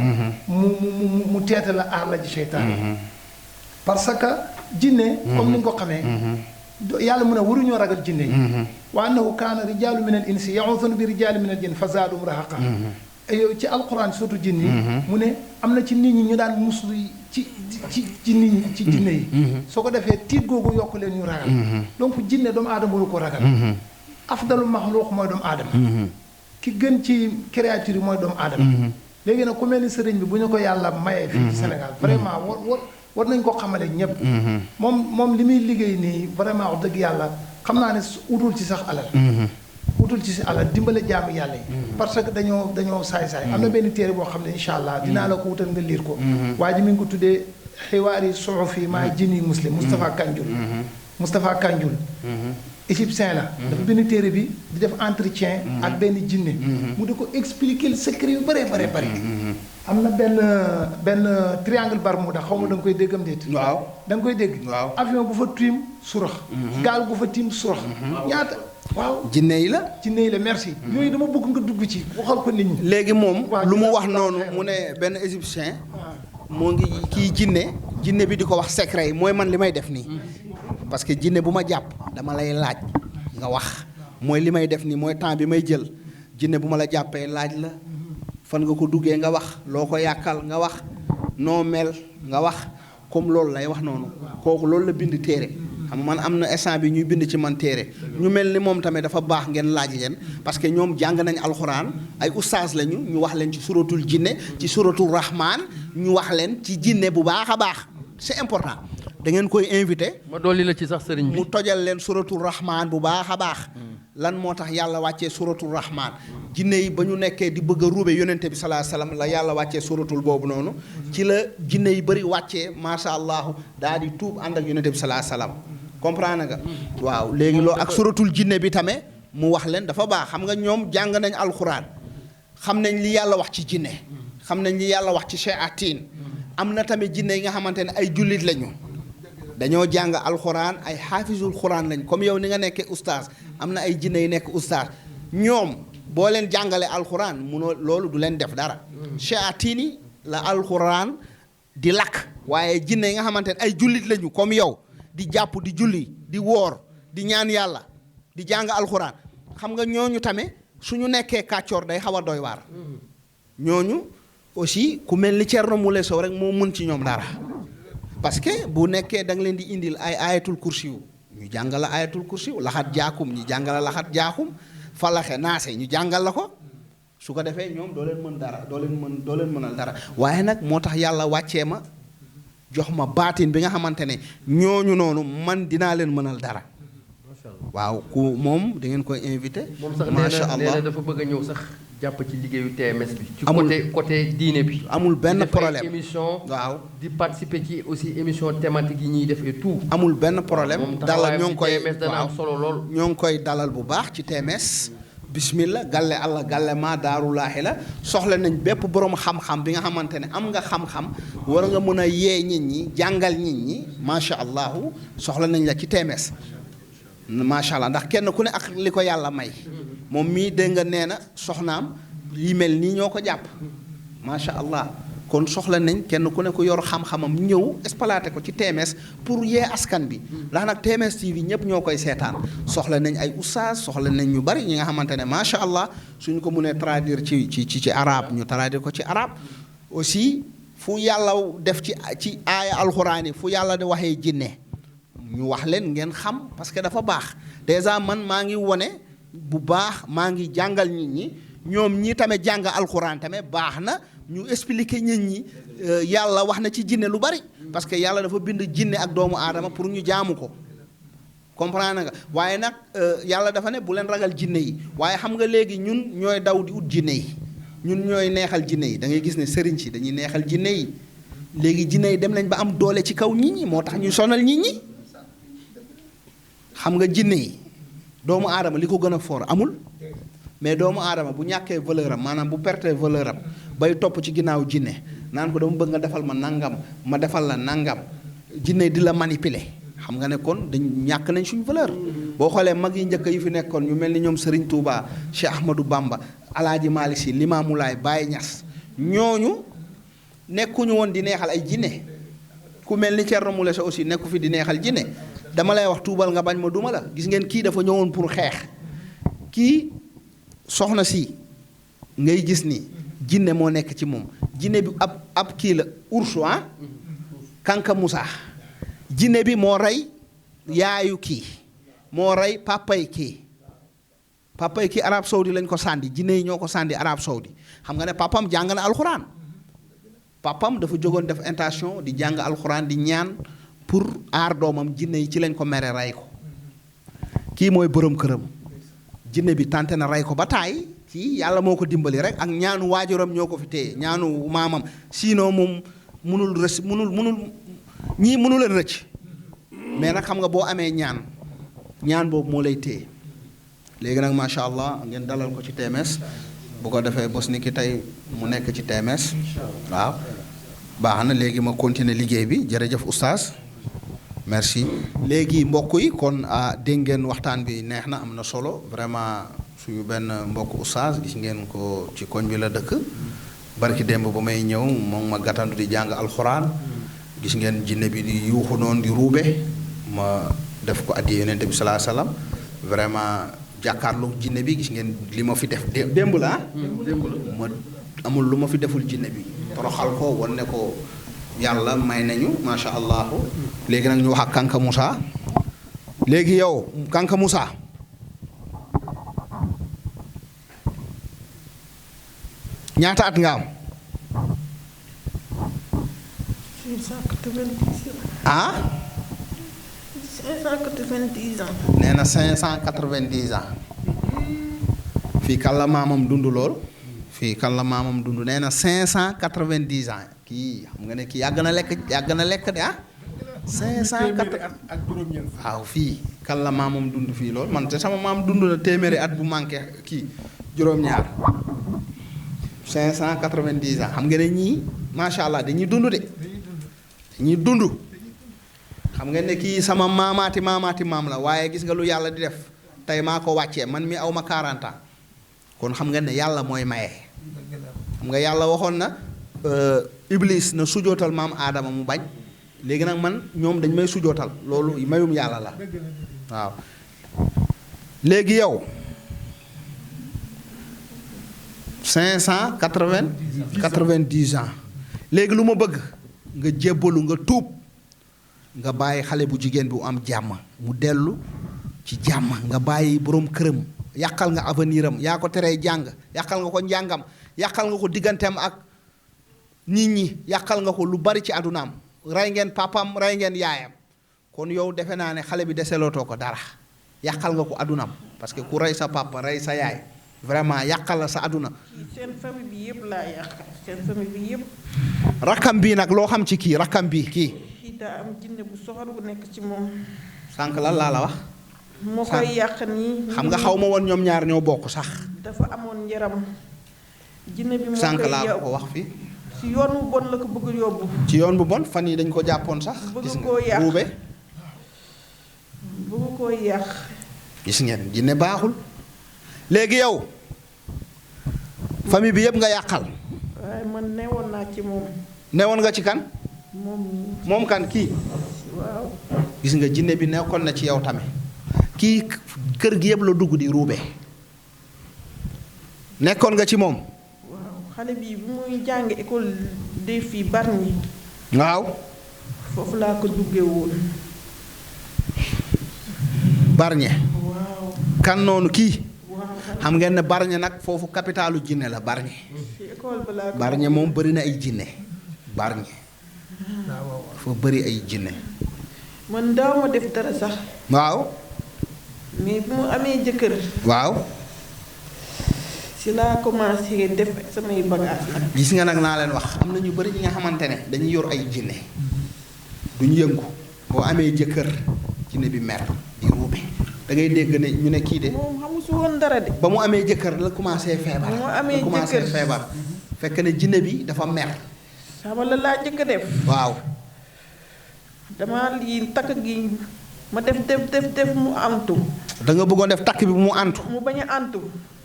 mu teeta la aar la ci seytaan parce que jinne comme ni nga ko xamee yàlla mu ne waruñoo ragal jinne yi wa annahu kaana rijaalu min al insi ya'uuzuuna bi rijaali min al jinn fa zaadahum rahaqa yow ci alquran surtout jinne yi mu ne am na ci nit ñi ñu daan muslu ci nit ñi ci jinne yi soo ko defee tiit googu yokk leen ñu ragal donc jinne doomu aadama waru ko ragal afdalu maxluuq mooy doomu aadama ki gën ci créature yi mooy doomu aadama léegi nag ku mel ni sëriñ bi bu ñu ko yàlla mayee fii ci Sénégal vraiment war nañ ko xamale ñëpp moom li muy liggéey nii vraiment wax dëgg yàlla xam naa ne utul ci sax alal utul ci si alal dimbale jaamu yàlla yi parce que dañoo saay-saay am na benn téere boo xam ne incha allah dinaa la ko wutal nga liir ko waa ji mi ngi ko tuddee xiwaari suufi maa jini muslim Moustapha Kanjul égyptien la dafa benn téere bi di def entretien ak benn jinne mu di ko expliquer le secret yu bëree bëri am na benn triangle Bermuda xaw ma da nga koy déggam déet waaw da nga koy dégg avion bu fa tiim surax gaal gu fa tiim surax ñaata waaw jinne yi la merci yooyu dama bëgg nga dugg ci waxal ko nit ñi léegi moom lu mu wax noonu mu ne benn égyptien moo ngi kii jinne bi di ko wax secret yi mooy man li may def nii parce que jinne bu ma jàpp dama lay laaj nga wax mooy li may def nii mooy temps bi may jël jinne bu ma la jàppee laaj la fan nga ko duggee nga wax loo ko yàkkal nga wax noo mel nga wax comme loolu lay wax noonu kooku loolu la bind téere xam nga man am na instant bi ñuy bind ci man téere ñu mel ni moom tamit dafa baax ngeen laaj leen parce que ñoom jàng nañ alxuraan ay ustaas lañu ñu wax leen ci suratul jinne ci suratul rahman ñu wax leen ci jinne bu baax a baax c'est important da ngeen koy invité. ma dolli la ci sax sëriñ bi mu tojal leen suratul rahman bu baax a baax. lan moo tax yàlla wàccee suratul rahman jinne yi ba ñu nekkee di bëgg a ruube yonente bi salaa salaam la yàlla wàccee suratul boobu noonu ci la jinne yi bëri wàccee macha allah daal di tuub ànd ak yonente bi salaa salaam comprendre nga. waaw léegi loolu ak suratul jinne bi tamit mu wax leen dafa baax xam nga ñoom jàng nañ alxuraan xam nañ li yàlla wax ci jinne xam nañ li yàlla wax ci shayatin am na tamit jinne yi nga xamante ne ay jullit lañu. dañoo jàng alxuraan ay xaafisul xuraan lañ comme yow ni nga nekkee ustaas am na ay jinne yu nekk ustaas ñoom boo leen jàngalee alxuraan munoo loolu du leen def dara. shayaatini la alxuraan di lakk. waaye jinne yi nga xamante ne ay jullit lañu comme yow di jàpp di julli di woor di ñaan yàlla di jàng alxuraan xam nga ñooñu tamit suñu nekkee kàccoor day xaw a doy waar. ñooñu aussi ku mel ni Thierno Moule Sow rek moo mun ci ñoom dara. parce que bu nekkee da nga leen di indil ay ayatul kursi yu ñu jàngal la ayatul kursi yu laxat jaakum ñu jàngal la laxat jaakum falaxe naase ñu jàngal la ko su ko defee ñoom doo leen mën dara doo leen mënal dara waaye nag moo tax yàlla wàccee ma jox ma baatin bi nga xamante ne ñooñu noonu man dinaa leen mënal dara. waaw ku moom da ngeen koy invité. macha allah moom sax dafa bëgg a ñëw sax jàpp ci liggéeyu TMS bi. ci côté diine bi. amul benn problème émission. waaw di participer ci aussi émission thématique yi ñuy def et tout. amul benn problème dalal ñoo ngi koy TMS dana am solo lool. ñoo ngi koy dalal bu baax ci TMS. bismillah galle allah galle ma daarulaahi la soxla nañ bépp borom xam-xam bi nga xamante ne am nga xam-xam war nga mën a yee nit ñi jàngal nit ñi macha allah soxla nañ la ci TMS. macha allah ndax kenn ku ne ak li ko yàlla may moom mii dégg nga nee na soxnaam yi mel nii ñoo ko jàpp macha allah kon soxla nañ kenn ku ne ku yor xam-xamam ñëw exploité ko ci TMS pour yee askan bi ndax nag TMS TV ñëpp ñoo koy seetaan soxla nañ ay oustaz soxla nañ ñu bari ñi nga xamante ne macha allah suñu ko mënee traduire ci arabe ñu traduire ko ci arabe aussi fu yàlla def ci aaya alxuraan yi fu yàlla di waxee jinne ñu wax leen ngeen xam parce que dafa baax déjà man maa ngi wone bu baax maa ngi jàngal nit ñi ñoom ñi tamit jàng alxuraan tamit baax na ñu expliquer nit ñi yàlla wax na ci jinne lu bari parce que yàlla dafa bind jinne ak doomu aadama pour ñu jaamu ko comprendre nga waaye nag yàlla dafa ne bu leen ragal jinne yi waaye xam nga léegi ñun ñooy daw di ut jinne yi ñun ñooy neexal jinne yi da ngay gis ne sëriñ si dañuy neexal jinne yi léegi jinne yi dem nañ ba am doole ci kaw nit ñi moo tax ñu sonal nit ñi xam nga jinne yi doomu aadama li ko gën a fort amul mais doomu aadama bu ñàkkee valeur am maanaam bu perte valeur am bay topp ci ginnaaw jinne naan ko dama bëgg nga defal ma nangam ma defal la nangam jinne di la manipuler xam nga ne kon dañ ñàkk nañ suñu valeur. boo xoolee mag yi njëkk yi fi nekkoon ñu mel ni ñoom Serigne Touba Cheikh Ahmadou Bamba Alaaji Malick Sy Limamou Laye Baye Niass ñooñu nekkuñu woon di neexal ay jinne ku mel ni Thierno Moule Sow aussi nekku fi di neexal jinne dama lay wax tuubal nga bañ ma duma la gis ngeen kii dafa ñëwoon pour xeex kii soxna si ngay gis ni jinne moo nekk ci moom jinne bi ab kii la ursu kanka Moussa jinne bi moo rey yaayu kii moo rey papay kii Arab Saoudi lañ ko sàndi jinne yi ñoo ko sàndi Arab Saoudi xam nga ne papam jàng na alxuraan papam dafa jógoon def intention di jàng alxuraan di ñaan pour aar doomam jinne yi ci lañ ko mere rey ko kii mooy borom këram jinne bi tenté na rey ko ba taay kii yàlla moo ko dimbali rek ak ñaanu waajuram ñoo ko fi téye ñaanu maamam sinon moom munul ñii mënu leen rëcc mais nag xam nga boo amee ñaan ñaan boobu moo lay téye léegi nag macha allah ngeen dalal ko ci TMS bu ko defee bés ni ki tey mu nekk ci TMS waaw baax na léegi ma continuer liggéey bi jërëjëf oustaz merci. léegi mbokk yi kon dégg ngeen waxtaan bi neex na am na solo vraiment suñu benn mbokk oustaz gis ngeen ko ci koñ bi la dëkk barki démb ba may ñëw moom ma gàttandu di jàng alxuraan gis ngeen jinne bi di yuuxu noonu di ruube ma def ko addi yonent bi salaa salaam vraiment jàkkaarloo jinne bi gis ngeen li ma fi def démb la ma amul lu ma fi deful jinne bi toroxal ko wan ne ko yàlla may nañu macha allah léegi nag ñu wax ak Kanka Moussa léegi yow Kanka Moussa ñaata at nga am 590 ah 590 ans. nee na 590 ans fii kan la maamam dund lool fii kan la maamam dund nee na 590 ans kii xam nga ne kii yàgg na lekk de ah 580 ak juróom-ñeent waaw fii kan la maamam dund fii lool man te sama maam dund na téeméeri at bu manqué kii juróom-ñaar 590 ans xam nga ne ñii macha allah dañuy dund de dañuy dund xam nga ne kii sama maamaati maam la waaye gis nga lu yàlla di def tey maa ko wàccee man mi aw ma 40 ans kon xam nga ne yàlla mooy maye xam nga yàlla waxoon na Iblis na sujootal maam Aadama mu bañ léegi nag man ñoom dañ may sujootal loolu mayum yàlla la waaw léegi yow 590 ans léegi lu ma bëgg nga jébbalu nga tuub nga bàyyi xale bu jigéen bi am jàmm mu dellu ci jàmm nga bàyyi boroom këram yàqal nga avenir am yaa ko teree jàng yàqal nga ko njàngam yàqal nga ko digganteem ak nit ñi yàqal nga ko lu bari ci àddunaam rey ngeen papam rey ngeen yaayam kon yow defe naa ne xale bi deselootoo ko dara yàqal nga ko àddunaam parce que ku rey sa papa rey sa yaay vraiment yàqal la sa àdduna. seen famille bi yëpp laa yàq seen famille bi yëpp. rakkam bii nag loo xam ci kii rakkam bii kii. kii daa am jinne bu soxor bu nekk ci moom. sànq lan laa la wax. moo koy yàq nii. xam nga xaw ma woon ñoom ñaar ñoo bokk sax. dafa amoon yaram. jinne bi moo sànq koy laa ko wax fi. ci yoon bu bon la ko bëgg yóbbu. ci yoon bu bon fan yi dañ ko jàppoon sax. bëgg koo yàq ruube. bëgg koo yàq. gis ngeen jinne baaxul. léegi yow famille bi yëpp nga yàqal. waaye man newoon naa ci moom. newoon nga ci kan. moom kan kii. waaw. gis nga jinne bi nekkoon na ci yow tamit. kii kër gi yëpp la dugg di ruube. nekkoon nga ci moom. waaw xale bi bu muy jàng école des filles Bargny. waaw. foofu laa ko duggee woon. Bargny. waaw. kan noonu kii. waaw xam ngeen ne Bargny nag foofu capitalu jinne la Bargny. ci école ba laa ko. Bargny moom bëri na ay jinne Bargny. dafa bëri ay jinne. man daaw ma def dara sax. waaw. mais bu mu amee jëkkër. waaw. si laa commencé def samay bagages nag. gis nga nag naa leen wax am na ñu bëri ñi nga xamante ne dañuy yor ay jinne duñu yëngu boo amee jëkkër jinne bi mer di ruube da ngay dégg ne ñu ne kii de. moom xamu si woon dara de. ba mu amee jëkkër la commencé feebar. ba mu amee la commencé jëkkër feebar. fekk ne jinne bi dafa mer. sama la laa njëkk a def. waaw. dama lii takk gi ma def mu antu. da nga bëggoon def takk bi bu mu antu. mu bañ a antu.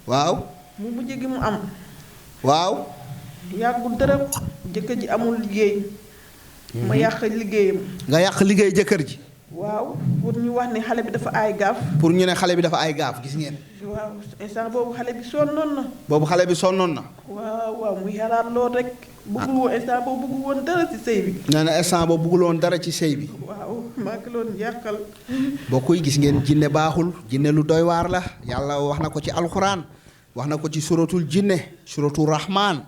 waaw. mu mujj gi mu am. waaw. yàggul dara jëkkër ji amul liggéey. ma yàq liggéeyam. nga yàq liggéey jëkkër ji. waaw pour ñu wax ne xale bi dafa ay gaaf. pour ñu ne xale bi dafa ay gaaf gis ngeen. waaw instant boobu xale bi sonnoon na. boobu xale bi sonnoon na. waaw muy xalaat lool rek. bëggul woon instant boobu bëggul woon dara ci sëy bi. nee na instant boobu bëggul woon dara ci sëy bi. waaw maa ngi loon yàqal. bokk yi gis ngeen jinne baaxul jinne lu doy waar la yàlla wax na ko ci alxuraan wax na ko ci suratul jinne suratul rahmaan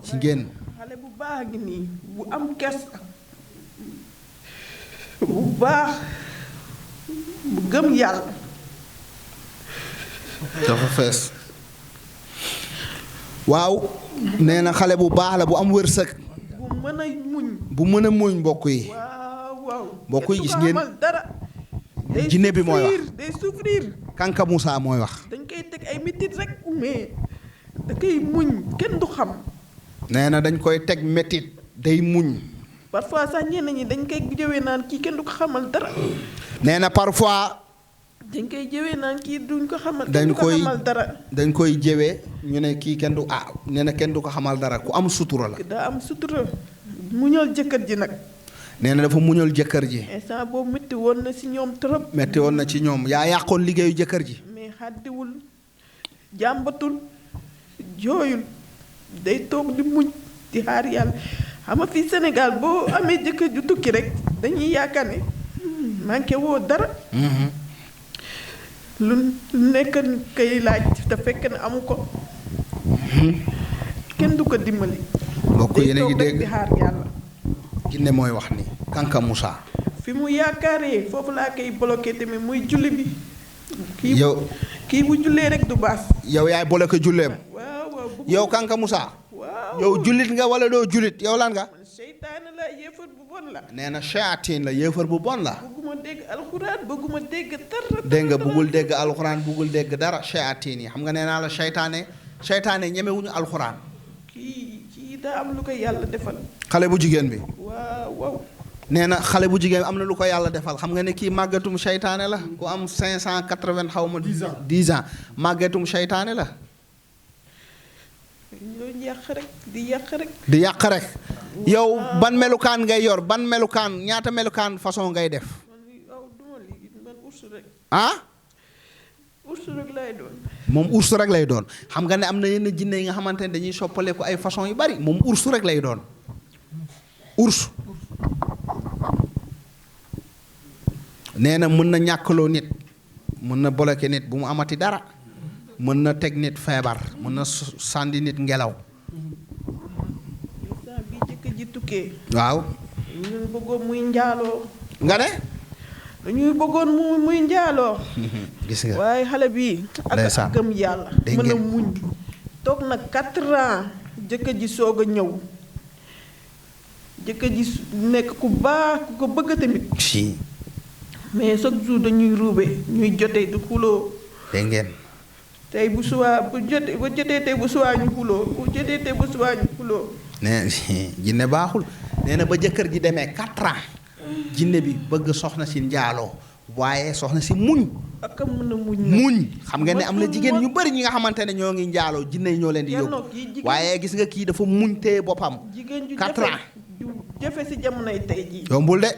ci ngeen. xale bu baax gi nii bu am kersa bu baax bu gëm yàlla. dafa fees. waaw. nee na xale bu baax la bu am wërsëg. bu mën a muñ. bu mën a muñ mbokk yi. waaw waaw. mbokk yi gis ngeen dara. jinne bi mooy wax day souffrir. Kanka Moussa mooy wax. dañ koy teg ay métit rek mais da koy muñ kenn du xam. nee na dañ koy teg métit day muñ. parfois sax ñenn ñi dañ koy jëwee naan kii kenn du ko xamal dara. nee na parfois. dañ koy jëwee naan kii duñ ko xamal. dañ kenn du ko koy xamal dara. dañ koy jëwee ñu ne kii kenn du nee na kenn du ko xamal dara ku am sutura la. daa am sutura muñal jëkkër ji nag. nee na dafa muñal jëkkër ji. instant boobu métti woon na si ñoom trop. métti woon na ci ñoom yaa yàqoon liggéeyu jëkkër ji. mais xàddiwul jàmbatul jooyul day toog di muñ di xaar yàlla xam nga fii Sénégal boo amee jëkkër ju tukki rek dañuy yaakaar ne manqué woo dara. lu nekk kay laaj te fekk ne amu ko. kenn du ko dimbali. mbokk yéen a ngi day toog rek dégg di xaar yàlla. jinne mooy wax ni Kanka Moussa. fi mu yaakaaree foofu laa koy bloqué tamit muy julli bi. yow kii bu jullee rek du baas. yow yaay bloqué julleem. waaw yow Kanka Moussa. waaw yow jullit nga wala doo jullit yow lan nga. seytaane la yéefar bu bon la. nee na shayatin la yéefar bu bon la. bëgguma dégg alxuraan bëgguma dégg dara. dégg nga bëggul dégg alxuraan bëggul dégg dara shayatin yi xam nga nee naa la seytaane ñemewuñu alxuraan. kii daa am lu ko yàlla defal. xale bu jigéen bi. waaw. nee na xale bu jigéen am na lu ko yàlla defal xam nga ne kii màggatum seytaane la ku am 580 xaw ma. 10 ans màggatum seytaane la. ñoo yàq rek di yàq rek. di yàq rek. yow ban melukaan ngay yor ban melukaan ñaata melukaan façon ngay def. man ursu rek. ah. ursu rek lay doon. moom ursu rek lay doon xam nga ne am na yenn jinne yi nga xamante ne dañuy soppaleeku ay façon yu bari moom ursu rek lay doon ursu. nee na mën na ñàkkaloo nit mën na bloqué nit bu mu amati dara mën na teg nit feebar mën na sànni nit ngelaw. saa bi jëkk ji tukkee. waaw. ñun bëggoon muy njaaloo. nga ne. dañuy bëggoon muy njaaloo. gis nga waaye xale bi ak gëm yàlla. mën a muñ. toog na 4 ans jëkkër ji soog a ñëw. jëkkër ji nekk ku baax ku ko bëgg tamit. mais chaque jour dañuy ruube ñuy jotee du xuloo. dégg ngeen. tey bu subaa bu jotee tey bu subaa ñu xuloo bu jotee tey bu subaa ñu xuloo. nee jinne baaxul nee na ba jëkkër ji demee 4 ans jinne bi bëgg soxna si njaaloo waaye soxna si muñ. ak a mën a muñ xam nga ne am na jigéen ñu bari ñi nga xamante ne ñoo ngi njaaloo jinne yi ñoo leen di yóbbu waaye gis nga kii dafa muñ téye boppam. 4 ans ju jafe si jamonoy tey jii. yombul de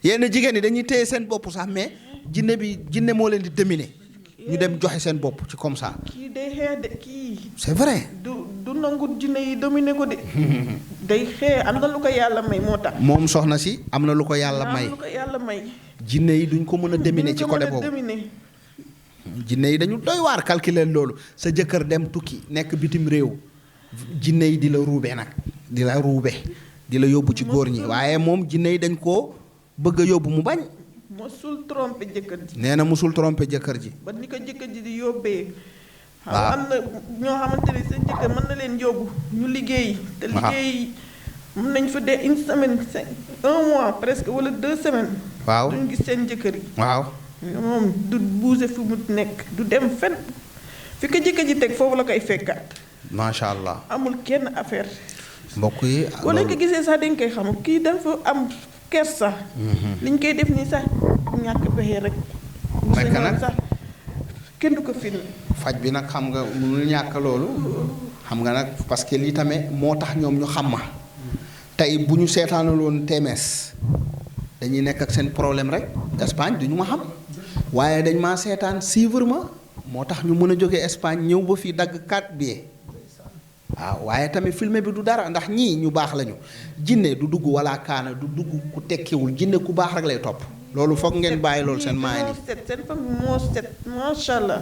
yenn jigéen ñi dañuy téye seen bopp sax mais jinne moo leen di dominer ñu dem joxe seen bopp ci comme ça. kii day xeex de kii. c'est vrai. du nangu jinne yi dominer ko de. day xeex am na lu ko yàlla may moo tax. moom soxna si am na lu ko yàlla may. am lu ko yàlla may. jinne yi duñ ko mën a dominer ci côté boobu. jinne yi dañu doy waar calculer loolu sa jëkkër dem tukki nekk bitim réew jinne yi di la ruube nag di la ruube di la yóbbu ci góor ñi waaye moom jinne yi dañ koo bëgg a yóbbu mu bañ. mosul trompé jëkkër ji. nee na mosul trompé jëkkër ji. ba ni ko jëkkër ji di yóbbee. waaw am na ñoo xamante ne seen jëkkër mën na leen yóbbu ñu liggéey. te liggéey mën nañ fa dee 1 semaine 1 mois presque wala 2 semaines. waaw duñ gis seen jëkkër yi. waaw. moom du bouger fu mu nekk du dem fen fi ko jëkkër ji teg foofu la koy fekkaat. macha allah. amul kenn affaire. mbokk yi. wala nga gisee sax dañ koy xam kii dafa am kersa. liñ koy def nii sax ñàkk pexe rek. fekk nag sax kenn du ko filmé. faj bi nag xam nga mënul ñàkk loolu. xam nga nag parce que lii tamit moo tax ñoom ñu xam ma. tey bu ñu seetaanaloon TMS dañuy nekk ak seen problème rek Espagne du ñu ma xam waaye dañ maa seetaan suivre ma moo tax ñu mën a jógee Espagne ñëw ba fii dagg 4 billets. waaw waaye tamit filmé bi du dara ndax ñii ñu baax lañu jinne du dugg wala kaana du dugg ku tekkiwul jinne ku baax rek lay topp loolu foog ngeen bàyyi loolu seen maay ni seen famille moo set macha allah.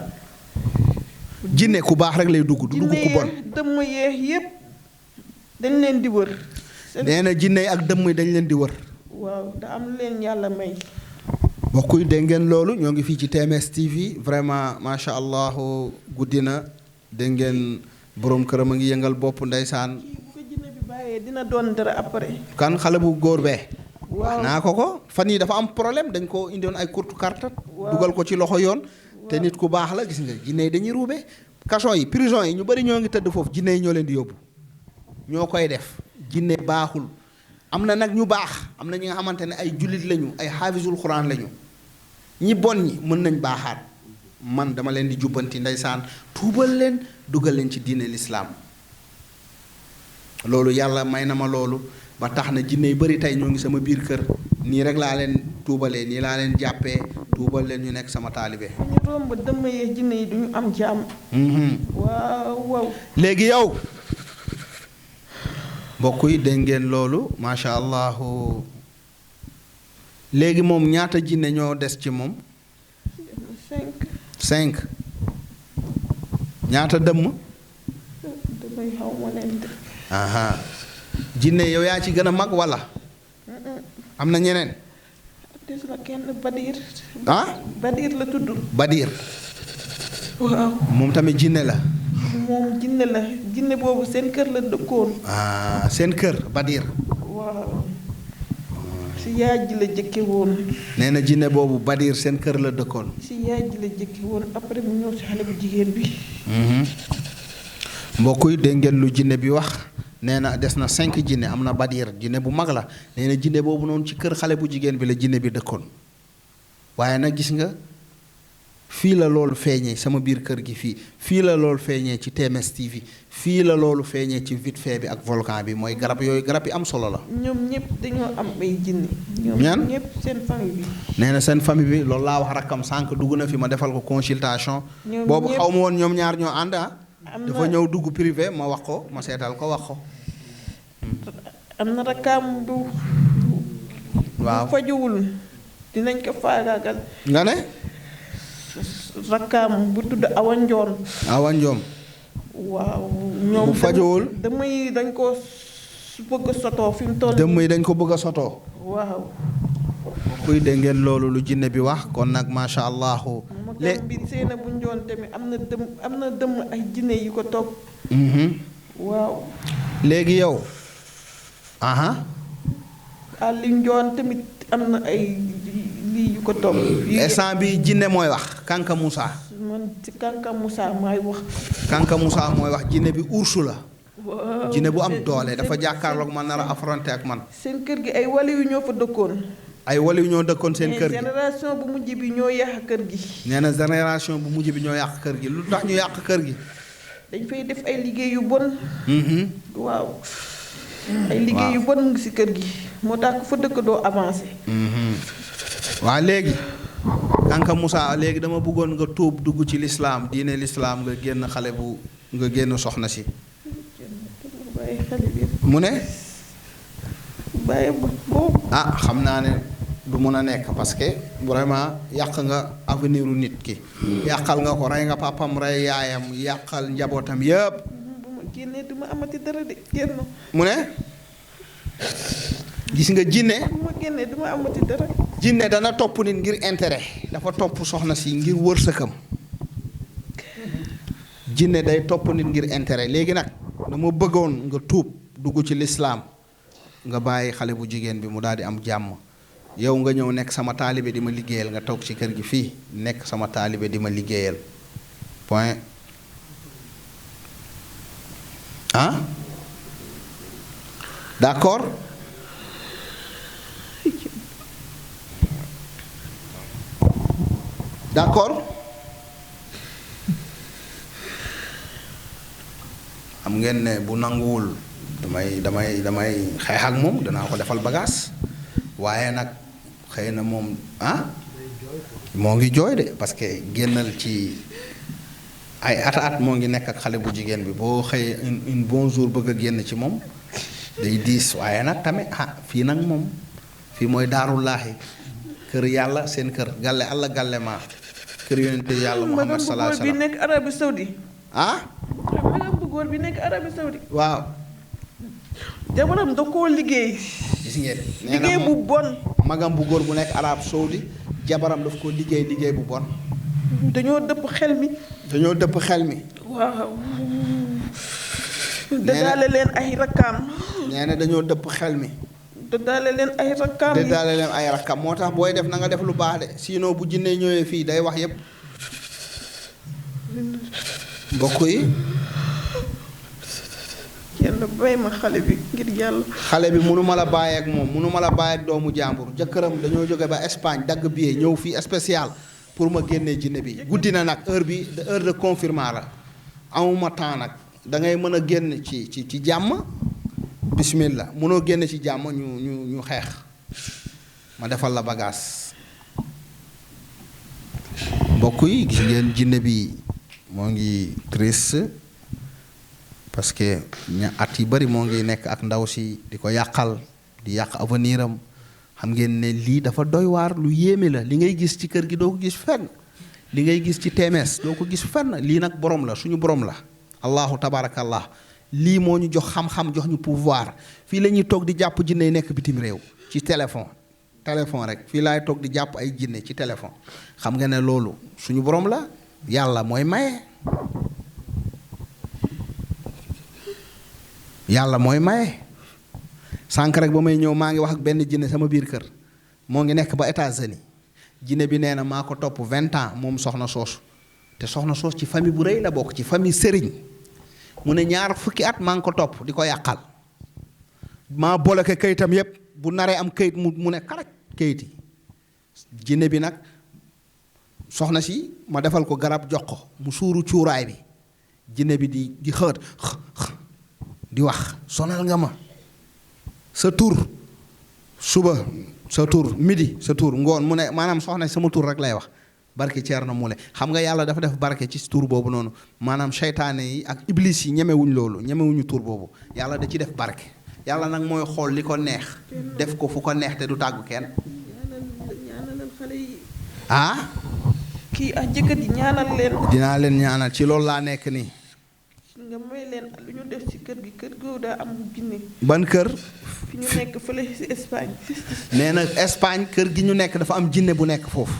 jinne ku baax rek lay dugg du dugg ku bon. dëmm yeex yépp dañ leen di wër. nee na jinne ak dëmm yi dañ leen di wër. waaw da am leen yàlla may. mbokk yi dégg ngeen loolu ñoo ngi fii ci TMS TV vraiment macha allah guddi na dégg ngeen. boroom këram a ngi yëngal bopp ndeysaan. bu ko jinne bi bàyyee dina doon dara après. kan xale bu góor bee. wax naa ko fan yi dafa am problème dañ ko indiwoon ay courte carte dugal ko ci loxo yoon te nit ku baax la gis nga jinne yi dañuy ruube kaso yi prison yi ñu bari ñoo ngi tëdd foofu jinne yi ñoo leen di yóbbu ñoo koy def jinne baaxul am na nag ñu baax am na ñi nga xamante ne ay jullit lañu ay xaafisul xuraan lañu ñi bon ñi mën nañ baaxaat man dama leen di jubbanti ndeysaan tuubal leen dugal leen ci diine lislaam loolu yàlla may na ma loolu ba tax na jinne yu bari tey ñoo ngi sama biir kër nii rek laa leen tuubalee nii laa leen jàppee tuubal leen ñu nekk sama taalibe. ñu romb dëmm yee jinne yi duñu am jàmm. waaw. léegi yow mbokk yi dégg ngeen loolu macha allah léegi moom ñaata jinne ñoo des ci moom. 5 ñaata dëmm. damay xaw ma leen de. jinne yow yaa ci gën a mag walla. am na ñeneen. des na kenn Badir. Badir la tudd. Badir. waaw. moom tamit jinne la. moom jinne la jinne boobu seen kër la dëkkoon. seen kër Badir. waaw. si yaay ji la jëkke woon. nee na jinne boobu Badir seen kër la dëkkoon. si yaay ji la jëkke woon après mu ñëw si xale bu jigéen bi. mbokk yi dégg ngeen lu jinne bi wax nee na des na 5 jinne am na Badir jinne bu mag la nee na jinne boobu noonu ci kër xale bu jigéen bi la jinne bi dëkkoon waaye nag gis nga fii la loolu feeñee sama biir kër gi fii la loolu feeñee ci TMS TV fii la loolu feeñee ci vite fait bi ak volcan bi mooy garab yooyu garab yi am solo la. ñoom ñëpp dañoo am ay jinne. ñaan ñoom ñëpp seen famille bi. nee na seen famille bi loolu laa wax rakkam sànq dugg na fi ma defal ko consultation. boobu ñëpp xaw ma woon ñoom ñaar ñoo ànd dafa ñëw dugg privé ma wax ko ma seetal ko wax ko. am na rakkaam bu. waaw bu fajuwul dinañ ko faagaagal. nga ne. rakkaam bu tudd Awa Njoon. Awa Njoom. waaw ñoom bu fajuwul dëmm yi dañ ko bëgg a sotoo fi mu toll. dëmm yi dañ ko bëgg a sotoo. waaw. kuy dégg ngeen loolu lu jinne bi wax kon nag macha allah. léegi bi seena bu njoon tamit am na dëmm ay jinne yu ko topp. waaw. léegi yow. àlli njoon tamit am na ay lii yu ko topp. instant bi jinne mooy wax Kanka Moussa. man ci Kanka Moussa maay wax. Kanka Moussa mooy wax jinne bi ursu la. waaw jinne bu am doole dafa jàkkaarloog man nar a affronté ak man. seen kër gi ay wali yu ñoo fa dëkkoon. ay wali yu ñoo dëkkoon seen kër gi génération bu mujj bi ñoo yàq kër gi. nee na génération bu mujj bi ñoo yàq kër gi lu tax ñu yàq kër gi. dañ fay def ay liggéey yu bon. waaw. ay liggéey yu bon mu ngi ci kër gi moo tax ku fa dëkk doo avancé. waaw léegi Kanka Moussa léegi dama bëggoon nga tuub dugg ci lislaam diine lislaam nga génn xale bu nga génn soxna si. mu ne. bàyyi boobu. xam naa ne du mun a nekk parce que vraiment yàq nga avenir u nit ki. yàqal nga ko rey nga papam rey yaayam yàqal njabootam yëpp. bu ma génnee du ma amati dara de génn. mu ne. gis nga jinne. bu ma génnee du ma amati dara. jinne dana topp nit ngir intérêt dafa topp soxna si ngir wërsëkam. jinne day topp nit ngir intérêt léegi nag dama bëggoon nga tuub dugg ci lislaam nga bàyyi xale bu jigéen bi mu daal di am jàmm yow nga ñëw nekk sama taalibe di ma liggéeyal nga toog ci kër gi fii nekk sama taalibe di ma liggéeyal point. D'accord. D'accord. xam ngeen ne bu nanguwul damay xeex ak moom danaa ko defal bagage waaye nag xëy na moom moo ngi jooy de parce que génnal ci ay at moo ngi nekk ak xale bu jigéen bi boo xëyee un bon jour bëgg a génn ci moom day diis waaye nag tamit fii nag moom fii mooy daarullaahi kër yàlla seen kër galle alla galle maa kër yonente yàlla Muhammad sallallahu alayhi wa sallam bi nekk Arabie Saoudi. magam bu góor bi nekk Arabie Saoudi. waaw. jabaram da koo liggéey. gis ngeen. liggéey bu bon. magam bu góor bu nekk Arabie Saoudi jabaram daf ko liggéey bu bon. dañoo dëpp xel mi. waaw. dagaale leen ay rakkaam. nee na dañoo dëpp xel mi. dëddaale leen ay rakkam de daale leen ay rakkam moo tax booy def na nga def lu baax de sinon bu jinne ñëwee fii day wax yépp mbokk yi yàlla bay ma xale bi ngir yàlla xale bi mënuma la bàyyi ak moom mënuma la bàyyi ak doomu jàmbur jëkkëram dañoo jóge ba Espagne dagg billet ñëw fii spécial pour ma génnee jinne bi guddi na nag heure bi heure de confinement la amuma temps nag da ngay mën a génn ci jàmm bismillah mënoo génn ci jàmm ñu xeex ma defal la bagage mbokk yi gis ngeen jinne bi moo ngi triste parce que at yi bari moo ngi nekk ak ndaw si di ko yàqal di yàq avenir am xam ngeen ne lii dafa doy waar lu yéeme la li ngay gis ci kër gi doo ko gis fenn li ngay gis ci TMS doo ko gis fenn lii nag borom la suñu borom la allahu tabarakallah lii moo ñu jox xam-xam jox ñu pouvoir fii la ñuy toog di jàpp jinne yi nekk bitim réew ci téléphone rek fii laay toog di jàpp ay jinne ci téléphone xam nga ne loolu suñu borom la yàlla mooy maye yàlla mooy maye sànq rek ba may ñëw maa ngi wax ak benn jinne sama biir kër moo ngi nekk ba États-Unis jinne bi nee na maa ko topp 20 ans moom soxna soosu te soxna soos ci famille bu rëy la bokk ci famille sëriñ mu ne ñaar fukki at maa ngi ko topp di ko yàqal maa bloqué kayitam yépp bu naree am kayit mu ne karaj kayit yi jinne bi nag soxna si ma defal ko garab jox ko mu suuru cuuraay bi jinne bi di xët di wax sonal nga ma sa tur suba sa tur midi sa tur ngoon mu ne maanaam soxna si sama tur rek lay wax barke Thierno Moule xam nga yàlla dafa def barke ci tur boobu noonu maanaam seytaane yi ak iblis yi ñemewuñ loolu ñemewuñu tur boobu yàlla da ci def barke yàlla nag mooy xool li ko neex def ko fu ko neex te du tàggu kenn ñaanalal xale yi ah kii ak jëkkër ji ñaanal leen dinaa leen ñaanal ci loolu laa nekk nii nga may leen lu ñu def ci kër gi kër googu daa am jinne ban kër fi ñu nekk fële ci Espagne nee na Espagne kër gi ñu nekk dafa am jinne bu nekk foofu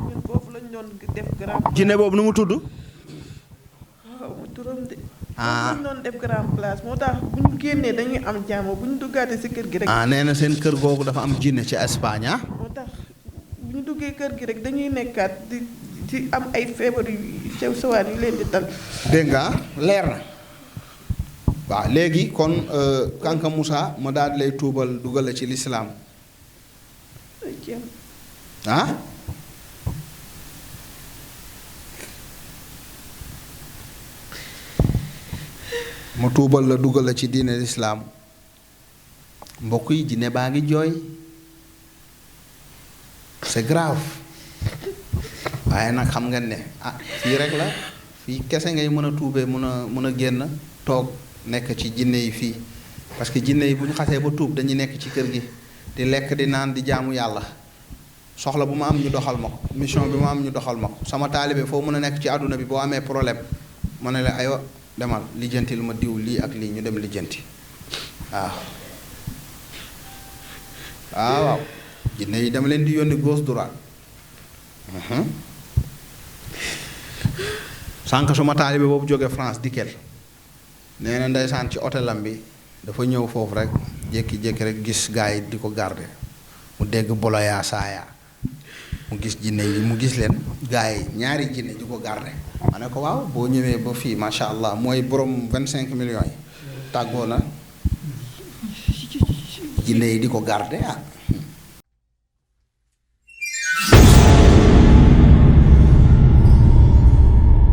ñun foofu lañ doon def grand jinne boobu nu mu tudd waaw mu turam de ah lañ doon def grand place moo tax bu ñu génnee dañuy am jàmm bu ñu duggaatee ci kër gi rek ah nee na seen kër googu dafa am jinne ci Espagne ah moo tax bu ñu duggee kër gi rek dañuy nekkaat di am ay feebar yu sew sewaan yu leen di dal dégg nga leer na waaw léegi kon Kanka Moussa ma daal di lay tuubal dugal la ci lislaam ah ma tuubal la dugal la ci diine lislaam mbokk yi jinne baa ngi jooy c'est grave waaye nag xam nga ne ah fii rek la fii kese ngay mën a tuubee mën a génn toog nekk ci jinne yi fii parce que jinne yi bu ñu xasee ba tuub dañuy nekk ci kër gi di lekk di naan di jaamu yàlla soxla bu ma am ñu doxal ma ko mission bi ma am ñu doxal ma ko sama taalibe foo mën a nekk ci àdduna bi boo amee problème ma ne la aywa demal lijjanti lu ma diw lii ak lii ñu dem lijjanti waaw waaw jinne yi dama leen di yónni gauche droite sànq suma taalibe boobu jóge France Dikel nee na ndeysaan ci hôtelam bi dafa ñëw foofu rek jékki-jékki rek gis gars yi di ko garder mu dégg boloyaa saaya mu gis jinne yi mu gis leen gars yi ñaari jinne di ko garder ma ne ko waaw boo ñëwee ba fii macha allah mooy borom 25 millions yi tàggoo na jinne yi di ko garder ah